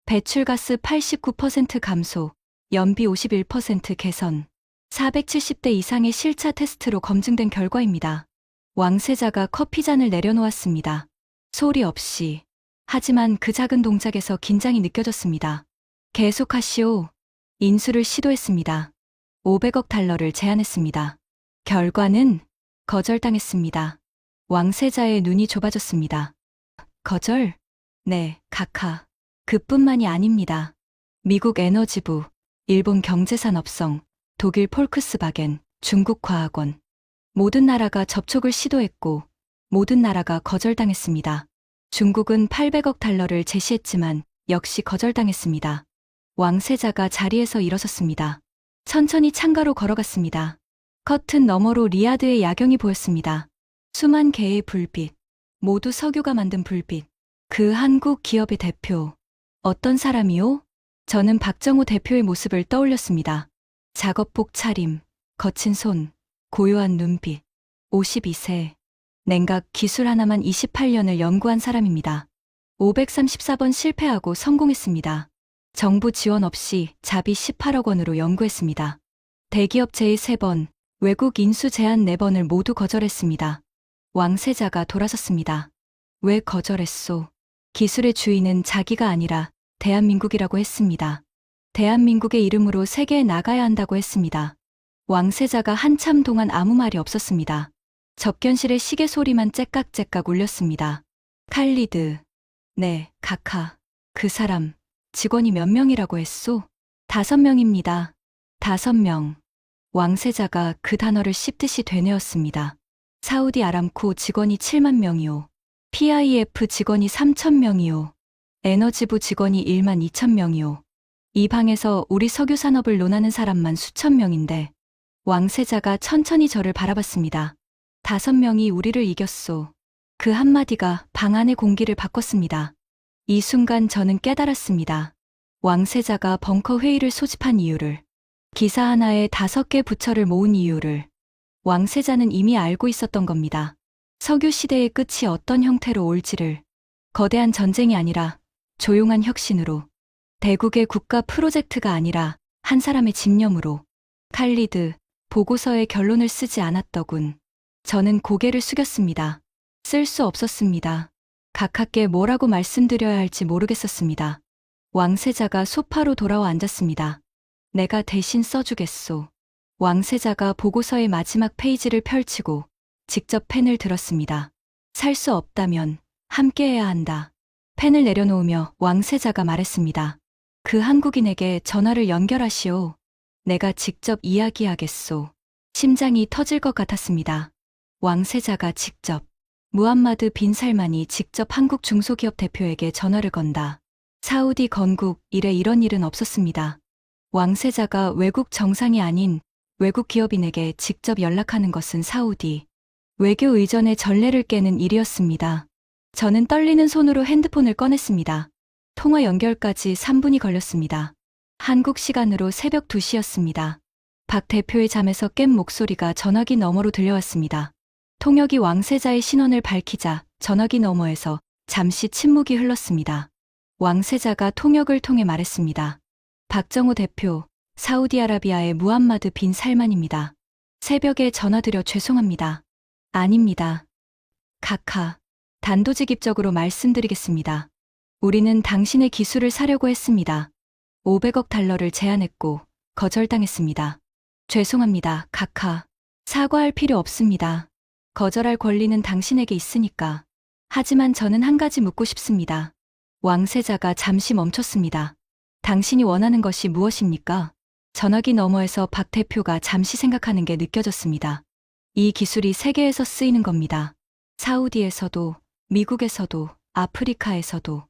배출가스 89% 감소, 연비 51% 개선, 470대 이상의 실차 테스트로 검증된 결과입니다. 왕세자가 커피잔을 내려놓았습니다. 소리 없이. 하지만 그 작은 동작에서 긴장이 느껴졌습니다. 계속하시오. 인수를 시도했습니다. 500억 달러를 제안했습니다. 결과는 거절당했습니다. 왕세자의 눈이 좁아졌습니다. 거절? 네, 카카. 그뿐만이 아닙니다. 미국 에너지부, 일본 경제산업성, 독일 폴크스바겐, 중국 과학원. 모든 나라가 접촉을 시도했고 모든 나라가 거절당했습니다. 중국은 800억 달러를 제시했지만 역시 거절당했습니다. 왕세자가 자리에서 일어섰습니다. 천천히 창가로 걸어갔습니다. 커튼 너머로 리야드의 야경이 보였습니다. 수만 개의 불빛, 모두 석유가 만든 불빛. 그 한국 기업의 대표. 어떤 사람이요? 저는 박정호 대표의 모습을 떠올렸습니다. 작업복 차림, 거친 손, 고요한 눈빛. 52세. 냉각 기술 하나만 28년을 연구한 사람입니다. 534번 실패하고 성공했습니다. 정부 지원 없이 자비 18억 원으로 연구했습니다. 대기업 제의 3번, 외국 인수 제안 4번을 모두 거절했습니다. 왕세자가 돌아섰습니다. 왜 거절했소? 기술의 주인은 자기가 아니라 대한민국이라고 했습니다. 대한민국의 이름으로 세계에 나가야 한다고 했습니다. 왕세자가 한참 동안 아무 말이 없었습니다. 접견실의 시계 소리만 째깍째깍 울렸습니다. 칼리드. 네, 카카. 그 사람, 직원이 몇 명이라고 했소? 5명입니다. 5명. 왕세자가 그 단어를 씹듯이 되뇌었습니다. 사우디 아람코 직원이 7만 명이요. PIF 직원이 3천 명이요. 에너지부 직원이 1만 2천 명이요. 이 방에서 우리 석유 산업을 논하는 사람만 수천 명인데 왕세자가 천천히 저를 바라봤습니다. 5명이 우리를 이겼소. 그 한마디가 방 안의 공기를 바꿨습니다. 이 순간 저는 깨달았습니다. 왕세자가 벙커 회의를 소집한 이유를, 기사 하나에 5개 부처를 모은 이유를. 왕세자는 이미 알고 있었던 겁니다. 석유 시대의 끝이 어떤 형태로 올지를. 거대한 전쟁이 아니라 조용한 혁신으로. 대국의 국가 프로젝트가 아니라 한 사람의 집념으로. 칼리드, 보고서에 결론을 쓰지 않았더군. 저는 고개를 숙였습니다. 쓸 수 없었습니다. 각하께 뭐라고 말씀드려야 할지 모르겠었습니다. 왕세자가 소파로 돌아와 앉았습니다. 내가 대신 써주겠소. 왕세자가 보고서의 마지막 페이지를 펼치고 직접 펜을 들었습니다. 살 수 없다면 함께해야 한다. 펜을 내려놓으며 왕세자가 말했습니다. 그 한국인에게 전화를 연결하시오. 내가 직접 이야기하겠소. 심장이 터질 것 같았습니다. 왕세자가 직접. 무함마드 빈 살만이 직접 한국 중소기업 대표에게 전화를 건다. 사우디 건국 이래 이런 일은 없었습니다. 왕세자가 외국 정상이 아닌 외국 기업인에게 직접 연락하는 것은 사우디 외교 의전의 전례를 깨는 일이었습니다. 저는 떨리는 손으로 핸드폰을 꺼냈습니다. 통화 연결까지 3분이 걸렸습니다. 한국 시간으로 새벽 2시였습니다. 박 대표의 잠에서 깬 목소리가 전화기 너머로 들려왔습니다. 통역이 왕세자의 신원을 밝히자 전화기 너머에서 잠시 침묵이 흘렀습니다. 왕세자가 통역을 통해 말했습니다. 박정호 대표, 사우디아라비아의 무함마드 빈 살만입니다. 새벽에 전화드려 죄송합니다. 아닙니다. 카카, 단도직입적으로 말씀드리겠습니다. 우리는 당신의 기술을 사려고 했습니다. 500억 달러를 제안했고 거절당했습니다. 죄송합니다, 카카. 사과할 필요 없습니다. 거절할 권리는 당신에게 있으니까. 하지만 저는 한 가지 묻고 싶습니다. 왕세자가 잠시 멈췄습니다. 당신이 원하는 것이 무엇입니까? 전화기 너머에서 박 대표가 잠시 생각하는 게 느껴졌습니다. 이 기술이 세계에서 쓰이는 겁니다. 사우디에서도, 미국에서도, 아프리카에서도.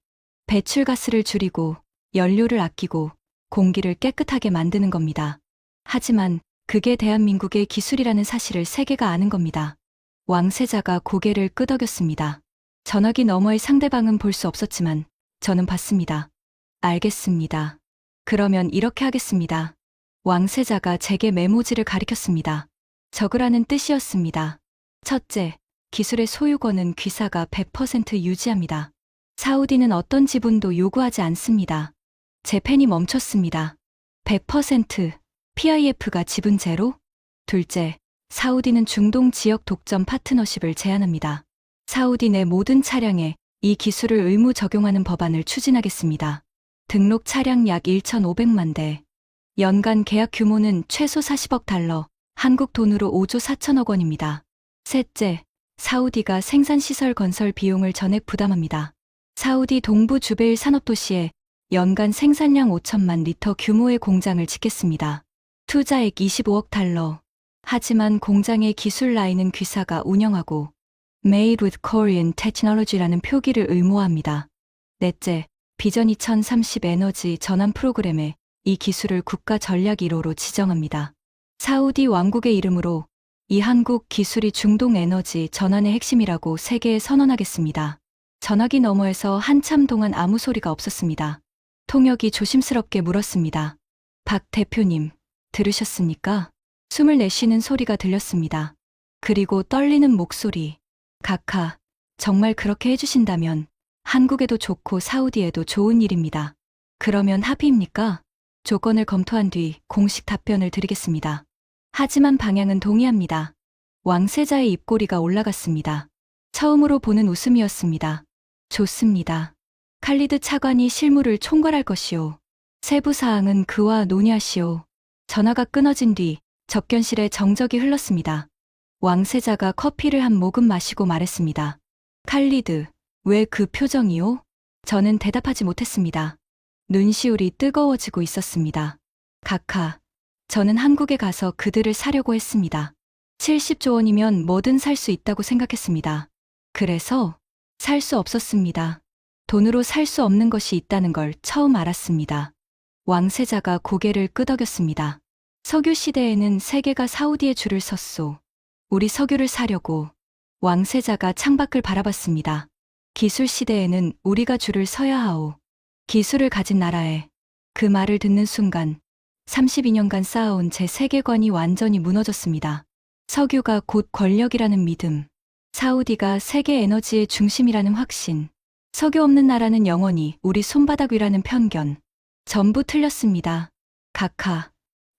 배출가스를 줄이고, 연료를 아끼고, 공기를 깨끗하게 만드는 겁니다. 하지만 그게 대한민국의 기술이라는 사실을 세계가 아는 겁니다. 왕세자가 고개를 끄덕였습니다. 전화기 너머의 상대방은 볼 수 없었지만 저는 봤습니다. 알겠습니다. 그러면 이렇게 하겠습니다. 왕세자가 제게 메모지를 가리켰습니다. 적으라는 뜻이었습니다. 첫째, 기술의 소유권은 귀사가 100% 유지합니다. 사우디는 어떤 지분도 요구하지 않습니다. 제 펜이 멈췄습니다. 100%, PIF가 지분 제로? 둘째, 사우디는 중동 지역 독점 파트너십을 제한합니다. 사우디 내 모든 차량에 이 기술을 의무 적용하는 법안을 추진하겠습니다. 등록 차량 약 1,500만 대. 연간 계약 규모는 최소 40억 달러, 한국 돈으로 5조 4천억 원입니다. 셋째, 사우디가 생산시설 건설 비용을 전액 부담합니다. 사우디 동부 주베일 산업도시에 연간 생산량 5천만 리터 규모의 공장을 짓겠습니다. 투자액 25억 달러. 하지만 공장의 기술 라인은 귀사가 운영하고 Made with Korean Technology라는 표기를 의무화합니다. 넷째, 비전 2030 에너지 전환 프로그램에 이 기술을 국가 전략 1호로 지정합니다. 사우디 왕국의 이름으로 이 한국 기술이 중동 에너지 전환의 핵심이라고 세계에 선언하겠습니다. 전화기 너머에서 한참 동안 아무 소리가 없었습니다. 통역이 조심스럽게 물었습니다. 박 대표님, 들으셨습니까? 숨을 내쉬는 소리가 들렸습니다. 그리고 떨리는 목소리. 카카, 정말 그렇게 해주신다면 한국에도 좋고 사우디에도 좋은 일입니다. 그러면 합의입니까? 조건을 검토한 뒤 공식 답변을 드리겠습니다. 하지만 방향은 동의합니다. 왕세자의 입꼬리가 올라갔습니다. 처음으로 보는 웃음이었습니다. 좋습니다. 칼리드 차관이 실무를 총괄할 것이오. 세부 사항은 그와 논의하시오. 전화가 끊어진 뒤 접견실에 정적이 흘렀습니다. 왕세자가 커피를 한 모금 마시고 말했습니다. 칼리드, 왜 그 표정이오? 저는 대답하지 못했습니다. 눈시울이 뜨거워지고 있었습니다. 카카, 저는 한국에 가서 그들을 사려고 했습니다. 70조 원이면 뭐든 살 수 있다고 생각했습니다. 그래서 살 수 없었습니다. 돈으로 살 수 없는 것이 있다는 걸 처음 알았습니다. 왕세자가 고개를 끄덕였습니다. 석유 시대에는 세계가 사우디에 줄을 섰소. 우리 석유를 사려고. 왕세자가 창밖을 바라봤습니다. 기술 시대에는 우리가 줄을 서야 하오. 기술을 가진 나라에. 그 말을 듣는 순간 32년간 쌓아온 제 세계관이 완전히 무너졌습니다. 석유가 곧 권력이라는 믿음. 사우디가 세계 에너지의 중심이라는 확신. 석유 없는 나라는 영원히 우리 손바닥 위라는 편견. 전부 틀렸습니다. 카카,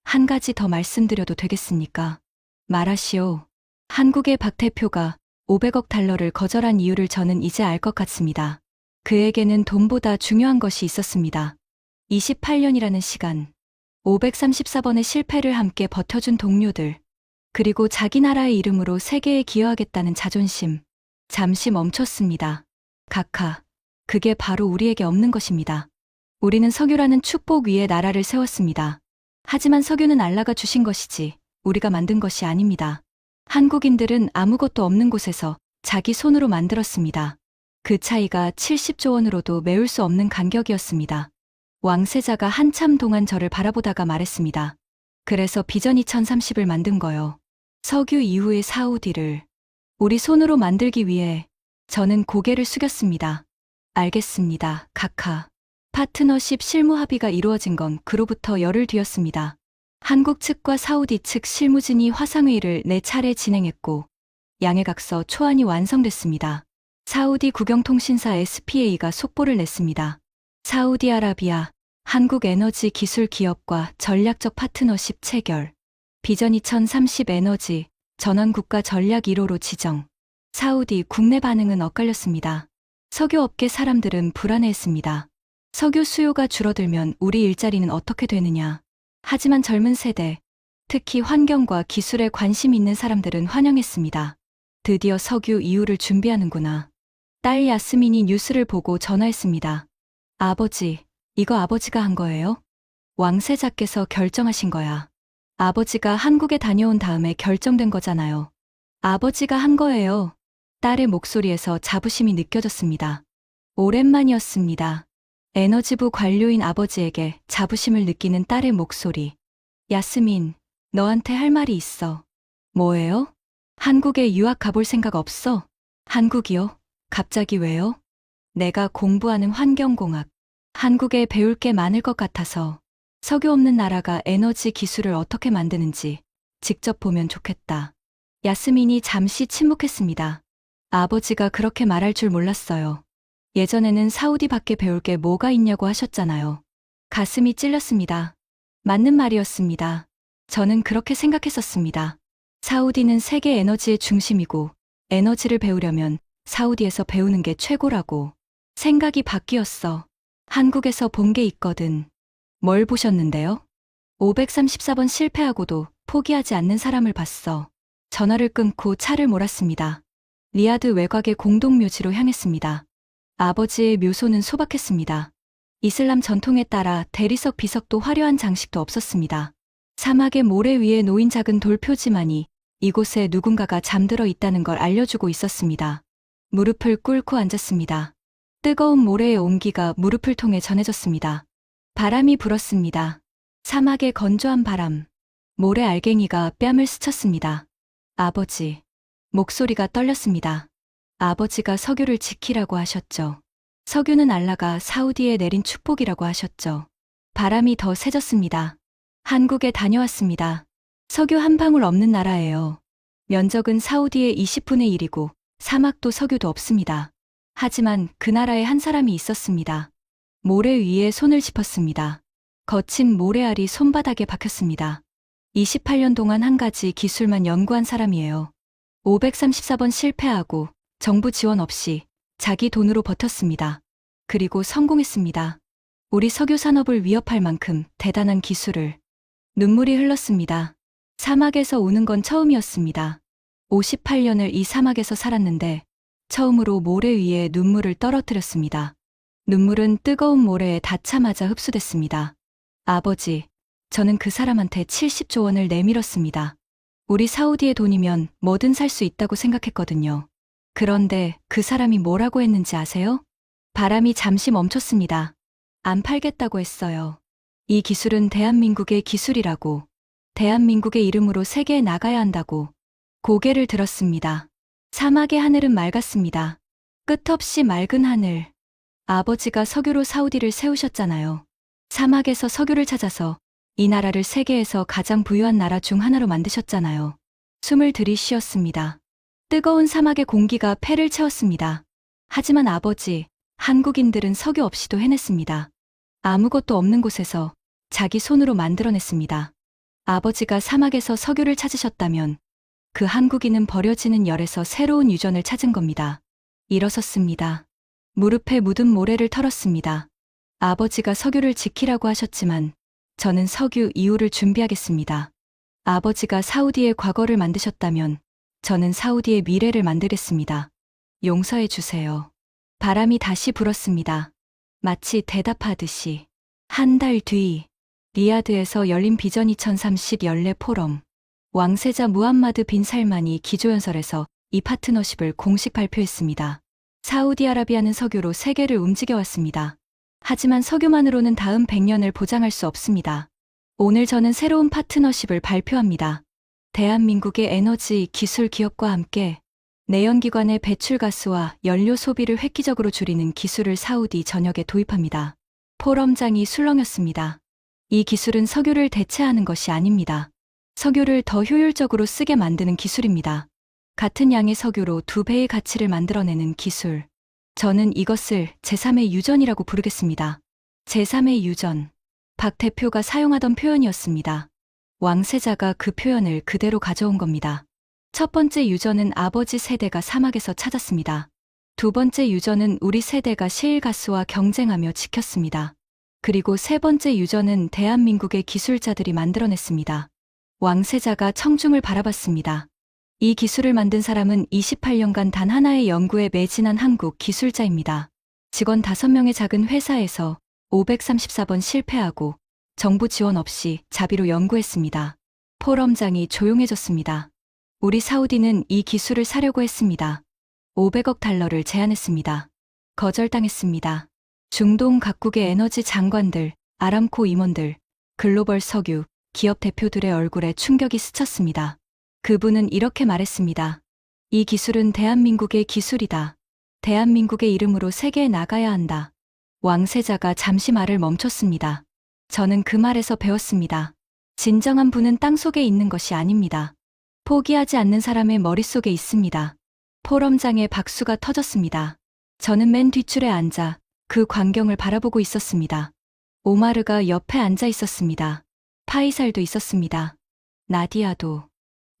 한 가지 더 말씀드려도 되겠습니까? 말하시오. 한국의 박 대표가 500억 달러를 거절한 이유를 저는 이제 알 것 같습니다. 그에게는 돈보다 중요한 것이 있었습니다. 28년이라는 시간. 534번의 실패를 함께 버텨준 동료들. 그리고 자기 나라의 이름으로 세계에 기여하겠다는 자존심. 잠시 멈췄습니다. 카카, 그게 바로 우리에게 없는 것입니다. 우리는 석유라는 축복 위에 나라를 세웠습니다. 하지만 석유는 알라가 주신 것이지 우리가 만든 것이 아닙니다. 한국인들은 아무것도 없는 곳에서 자기 손으로 만들었습니다. 그 차이가 70조 원으로도 메울 수 없는 간격이었습니다. 왕세자가 한참 동안 저를 바라보다가 말했습니다. 그래서 비전 2030을 만든 거요. 석유 이후의 사우디를 우리 손으로 만들기 위해. 저는 고개를 숙였습니다. 알겠습니다, 카카. 파트너십 실무 합의가 이루어진 건 그로부터 열흘 뒤였습니다. 한국 측과 사우디 측 실무진이 화상회의를 4차례 진행했고 양해각서 초안이 완성됐습니다. 사우디 국영통신사 SPA가 속보를 냈습니다. 사우디아라비아, 한국에너지기술기업과 전략적 파트너십 체결. 비전 2030 에너지 전환국가 전략 1호로 지정. 사우디 국내 반응은 엇갈렸습니다. 석유업계 사람들은 불안해했습니다. 석유 수요가 줄어들면 우리 일자리는 어떻게 되느냐. 하지만 젊은 세대, 특히 환경과 기술에 관심 있는 사람들은 환영했습니다. 드디어 석유 이후를 준비하는구나. 딸 야스민이 뉴스를 보고 전화했습니다. 아버지, 이거 아버지가 한 거예요? 왕세자께서 결정하신 거야. 아버지가 한국에 다녀온 다음에 결정된 거잖아요. 아버지가 한 거예요. 딸의 목소리에서 자부심이 느껴졌습니다. 오랜만이었습니다. 에너지부 관료인 아버지에게 자부심을 느끼는 딸의 목소리. 야스민, 너한테 할 말이 있어. 뭐예요? 한국에 유학 가볼 생각 없어? 한국이요? 갑자기 왜요? 내가 공부하는 환경공학. 한국에 배울 게 많을 것 같아서. 석유 없는 나라가 에너지 기술을 어떻게 만드는지 직접 보면 좋겠다. 야스민이 잠시 침묵했습니다. 아버지가 그렇게 말할 줄 몰랐어요. 예전에는 사우디밖에 배울 게 뭐가 있냐고 하셨잖아요. 가슴이 찔렸습니다. 맞는 말이었습니다. 저는 그렇게 생각했었습니다. 사우디는 세계 에너지의 중심이고 에너지를 배우려면 사우디에서 배우는 게 최고라고. 생각이 바뀌었어. 한국에서 본 게 있거든. 뭘 보셨는데요? 534번 실패하고도 포기하지 않는 사람을 봤어. 전화를 끊고 차를 몰았습니다. 리야드 외곽의 공동묘지로 향했습니다. 아버지의 묘소는 소박했습니다. 이슬람 전통에 따라 대리석 비석도 화려한 장식도 없었습니다. 사막의 모래 위에 놓인 작은 돌표지만이 이곳에 누군가가 잠들어 있다는 걸 알려주고 있었습니다. 무릎을 꿇고 앉았습니다. 뜨거운 모래의 온기가 무릎을 통해 전해졌습니다. 바람이 불었습니다. 사막의 건조한 바람. 모래 알갱이가 뺨을 스쳤습니다. 아버지. 목소리가 떨렸습니다. 아버지가 석유를 지키라고 하셨죠. 석유는 알라가 사우디에 내린 축복이라고 하셨죠. 바람이 더 세졌습니다. 한국에 다녀왔습니다. 석유 한 방울 없는 나라예요. 면적은 사우디의 20분의 1이고 사막도 석유도 없습니다. 하지만 그 나라에 한 사람이 있었습니다. 모래 위에 손을 짚었습니다. 거친 모래알이 손바닥에 박혔습니다. 28년 동안 한 가지 기술만 연구한 사람이에요. 534번 실패하고 정부 지원 없이 자기 돈으로 버텼습니다. 그리고 성공했습니다. 우리 석유 산업을 위협할 만큼 대단한 기술을. 눈물이 흘렀습니다. 사막에서 우는 건 처음이었습니다. 58년을 이 사막에서 살았는데 처음으로 모래 위에 눈물을 떨어뜨렸습니다. 눈물은 뜨거운 모래에 닿자마자 흡수됐습니다. 아버지, 저는 그 사람한테 70조 원을 내밀었습니다. 우리 사우디의 돈이면 뭐든 살 수 있다고 생각했거든요. 그런데 그 사람이 뭐라고 했는지 아세요? 바람이 잠시 멈췄습니다. 안 팔겠다고 했어요. 이 기술은 대한민국의 기술이라고. 대한민국의 이름으로 세계에 나가야 한다고. 고개를 들었습니다. 사막의 하늘은 맑았습니다. 끝없이 맑은 하늘. 아버지가 석유로 사우디를 세우셨잖아요. 사막에서 석유를 찾아서 이 나라를 세계에서 가장 부유한 나라 중 하나로 만드셨잖아요. 숨을 들이쉬었습니다. 뜨거운 사막의 공기가 폐를 채웠습니다. 하지만 아버지, 한국인들은 석유 없이도 해냈습니다. 아무것도 없는 곳에서 자기 손으로 만들어냈습니다. 아버지가 사막에서 석유를 찾으셨다면 그 한국인은 버려지는 열에서 새로운 유전을 찾은 겁니다. 일어섰습니다. 무릎에 묻은 모래를 털었습니다. 아버지가 석유를 지키라고 하셨지만 저는 석유 이후를 준비하겠습니다. 아버지가 사우디의 과거를 만드셨다면 저는 사우디의 미래를 만들겠습니다. 용서해 주세요. 바람이 다시 불었습니다. 마치 대답하듯이. 한 달 뒤, 리야드에서 열린 비전 2030 연례 포럼. 왕세자 무함마드 빈 살만이 기조연설에서 이 파트너십을 공식 발표했습니다. 사우디아라비아는 석유로 세계를 움직여왔습니다. 하지만 석유만으로는 다음 100년을 보장할 수 없습니다. 오늘 저는 새로운 파트너십을 발표합니다. 대한민국의 에너지 기술 기업과 함께 내연기관의 배출가스와 연료 소비를 획기적으로 줄이는 기술을 사우디 전역에 도입합니다. 포럼장이 술렁였습니다. 이 기술은 석유를 대체하는 것이 아닙니다. 석유를 더 효율적으로 쓰게 만드는 기술입니다. 같은 양의 석유로 2배의 가치를 만들어내는 기술. 저는 이것을 제3의 유전이라고 부르겠습니다. 제3의 유전. 박 대표가 사용하던 표현이었습니다. 왕세자가 그 표현을 그대로 가져온 겁니다. 첫 번째 유전은 아버지 세대가 사막에서 찾았습니다. 두 번째 유전은 우리 세대가 셰일가스와 경쟁하며 지켰습니다. 그리고 세 번째 유전은 대한민국의 기술자들이 만들어냈습니다. 왕세자가 청중을 바라봤습니다. 이 기술을 만든 사람은 28년간 단 하나의 연구에 매진한 한국 기술자입니다. 직원 5명의 작은 회사에서 534번 실패하고 정부 지원 없이 자비로 연구했습니다. 포럼장이 조용해졌습니다. 우리 사우디는 이 기술을 사려고 했습니다. 500억 달러를 제안했습니다. 거절당했습니다. 중동 각국의 에너지 장관들, 아람코 임원들, 글로벌 석유, 기업 대표들의 얼굴에 충격이 스쳤습니다. 그분은 이렇게 말했습니다. 이 기술은 대한민국의 기술이다. 대한민국의 이름으로 세계에 나가야 한다. 왕세자가 잠시 말을 멈췄습니다. 저는 그 말에서 배웠습니다. 진정한 부는 땅속에 있는 것이 아닙니다. 포기하지 않는 사람의 머릿속에 있습니다. 포럼장에 박수가 터졌습니다. 저는 맨 뒷줄에 앉아 그 광경을 바라보고 있었습니다. 오마르가 옆에 앉아 있었습니다. 파이살도 있었습니다.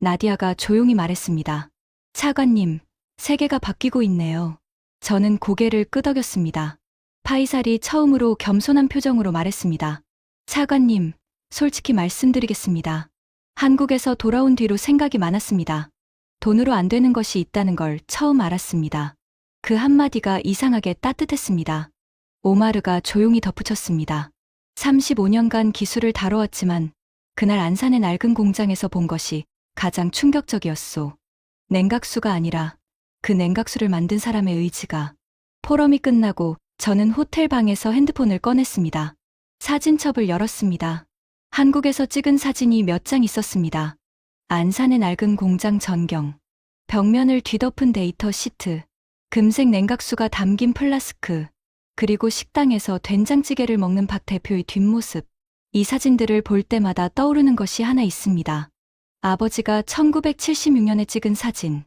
나디아가 조용히 말했습니다. 차관님, 세계가 바뀌고 있네요. 저는 고개를 끄덕였습니다. 파이살이 처음으로 겸손한 표정으로 말했습니다. 차관님, 솔직히 말씀드리겠습니다. 한국에서 돌아온 뒤로 생각이 많았습니다. 돈으로 안 되는 것이 있다는 걸 처음 알았습니다. 그 한마디가 이상하게 따뜻했습니다. 오마르가 조용히 덧붙였습니다. 35년간 기술을 다뤄왔지만 그날 안산의 낡은 공장에서 본 것이 가장 충격적이었소. 냉각수가 아니라 그 냉각수를 만든 사람의 의지가. 포럼이 끝나고 저는 호텔 방에서 핸드폰을 꺼냈습니다. 사진첩을 열었습니다. 한국에서 찍은 사진이 몇 장 있었습니다. 안산의 낡은 공장 전경, 벽면을 뒤덮은 데이터 시트, 금색 냉각수가 담긴 플라스크, 그리고 식당에서 된장찌개를 먹는 박 대표의 뒷모습. 이 사진들을 볼 때마다 떠오르는 것이 하나 있습니다. 아버지가 1976년에 찍은 사진.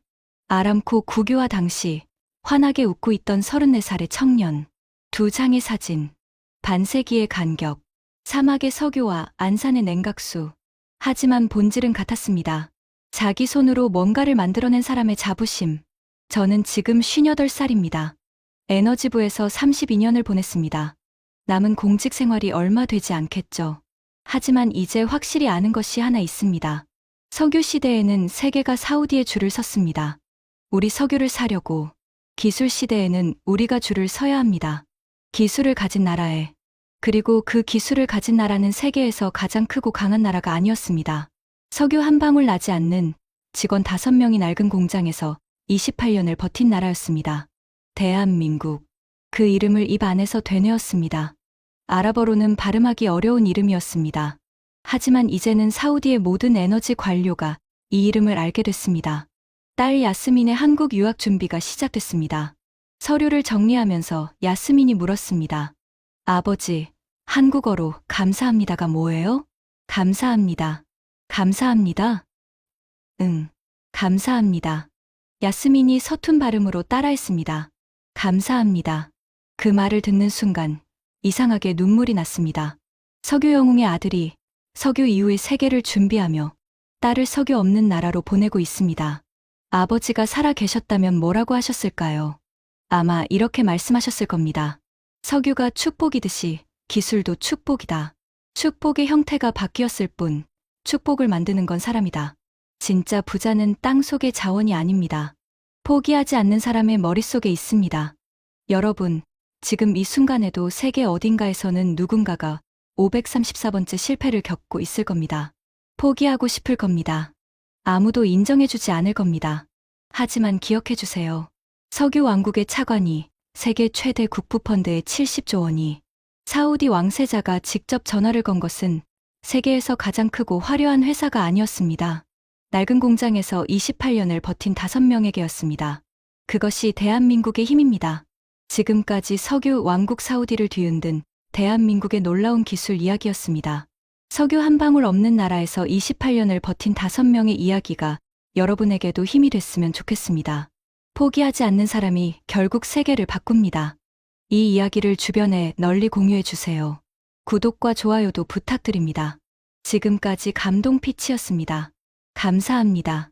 아람코 국유화 당시 환하게 웃고 있던 34살의 청년. 2장의 사진. 반세기의 간격. 사막의 석유와 안산의 냉각수. 하지만 본질은 같았습니다. 자기 손으로 뭔가를 만들어낸 사람의 자부심. 저는 지금 58살입니다. 에너지부에서 32년을 보냈습니다. 남은 공직 생활이 얼마 되지 않겠죠. 하지만 이제 확실히 아는 것이 하나 있습니다. 석유 시대에는 세계가 사우디에 줄을 섰습니다. 우리 석유를 사려고. 기술 시대에는 우리가 줄을 서야 합니다. 기술을 가진 나라에. 그리고 그 기술을 가진 나라는 세계에서 가장 크고 강한 나라가 아니었습니다. 석유 한 방울 나지 않는 직원 5명이 낡은 공장에서 28년을 버틴 나라였습니다. 대한민국. 그 이름을 입 안에서 되뇌었습니다. 아랍어로는 발음하기 어려운 이름이었습니다. 하지만 이제는 사우디의 모든 에너지 관료가 이 이름을 알게 됐습니다. 딸 야스민의 한국 유학 준비가 시작됐습니다. 서류를 정리하면서 야스민이 물었습니다. 아버지, 한국어로 감사합니다가 뭐예요? 감사합니다. 감사합니다. 응, 감사합니다. 야스민이 서툰 발음으로 따라했습니다. 감사합니다. 그 말을 듣는 순간 이상하게 눈물이 났습니다. 석유 영웅의 아들이 석유 이후의 세계를 준비하며 딸을 석유 없는 나라로 보내고 있습니다. 아버지가 살아 계셨다면 뭐라고 하셨을까요? 아마 이렇게 말씀하셨을 겁니다. 석유가 축복이듯이 기술도 축복이다. 축복의 형태가 바뀌었을 뿐 축복을 만드는 건 사람이다. 진짜 부자는 땅 속의 자원이 아닙니다. 포기하지 않는 사람의 머릿속에 있습니다. 여러분, 지금 이 순간에도 세계 어딘가에서는 누군가가 534번째 실패를 겪고 있을 겁니다. 포기하고 싶을 겁니다. 아무도 인정해주지 않을 겁니다. 하지만 기억해주세요. 석유 왕국의 차관이 세계 최대 국부펀드의 70조 원이 사우디 왕세자가 직접 전화를 건 것은 세계에서 가장 크고 화려한 회사가 아니었습니다. 낡은 공장에서 28년을 버틴 5명에게였습니다. 그것이 대한민국의 힘입니다. 지금까지 석유 왕국 사우디를 뒤흔든 대한민국의 놀라운 기술 이야기였습니다. 석유 한 방울 없는 나라에서 28년을 버틴 5명의 이야기가 여러분에게도 힘이 됐으면 좋겠습니다. 포기하지 않는 사람이 결국 세계를 바꿉니다. 이 이야기를 주변에 널리 공유해 주세요. 구독과 좋아요도 부탁드립니다. 지금까지 감동 피치였습니다. 감사합니다.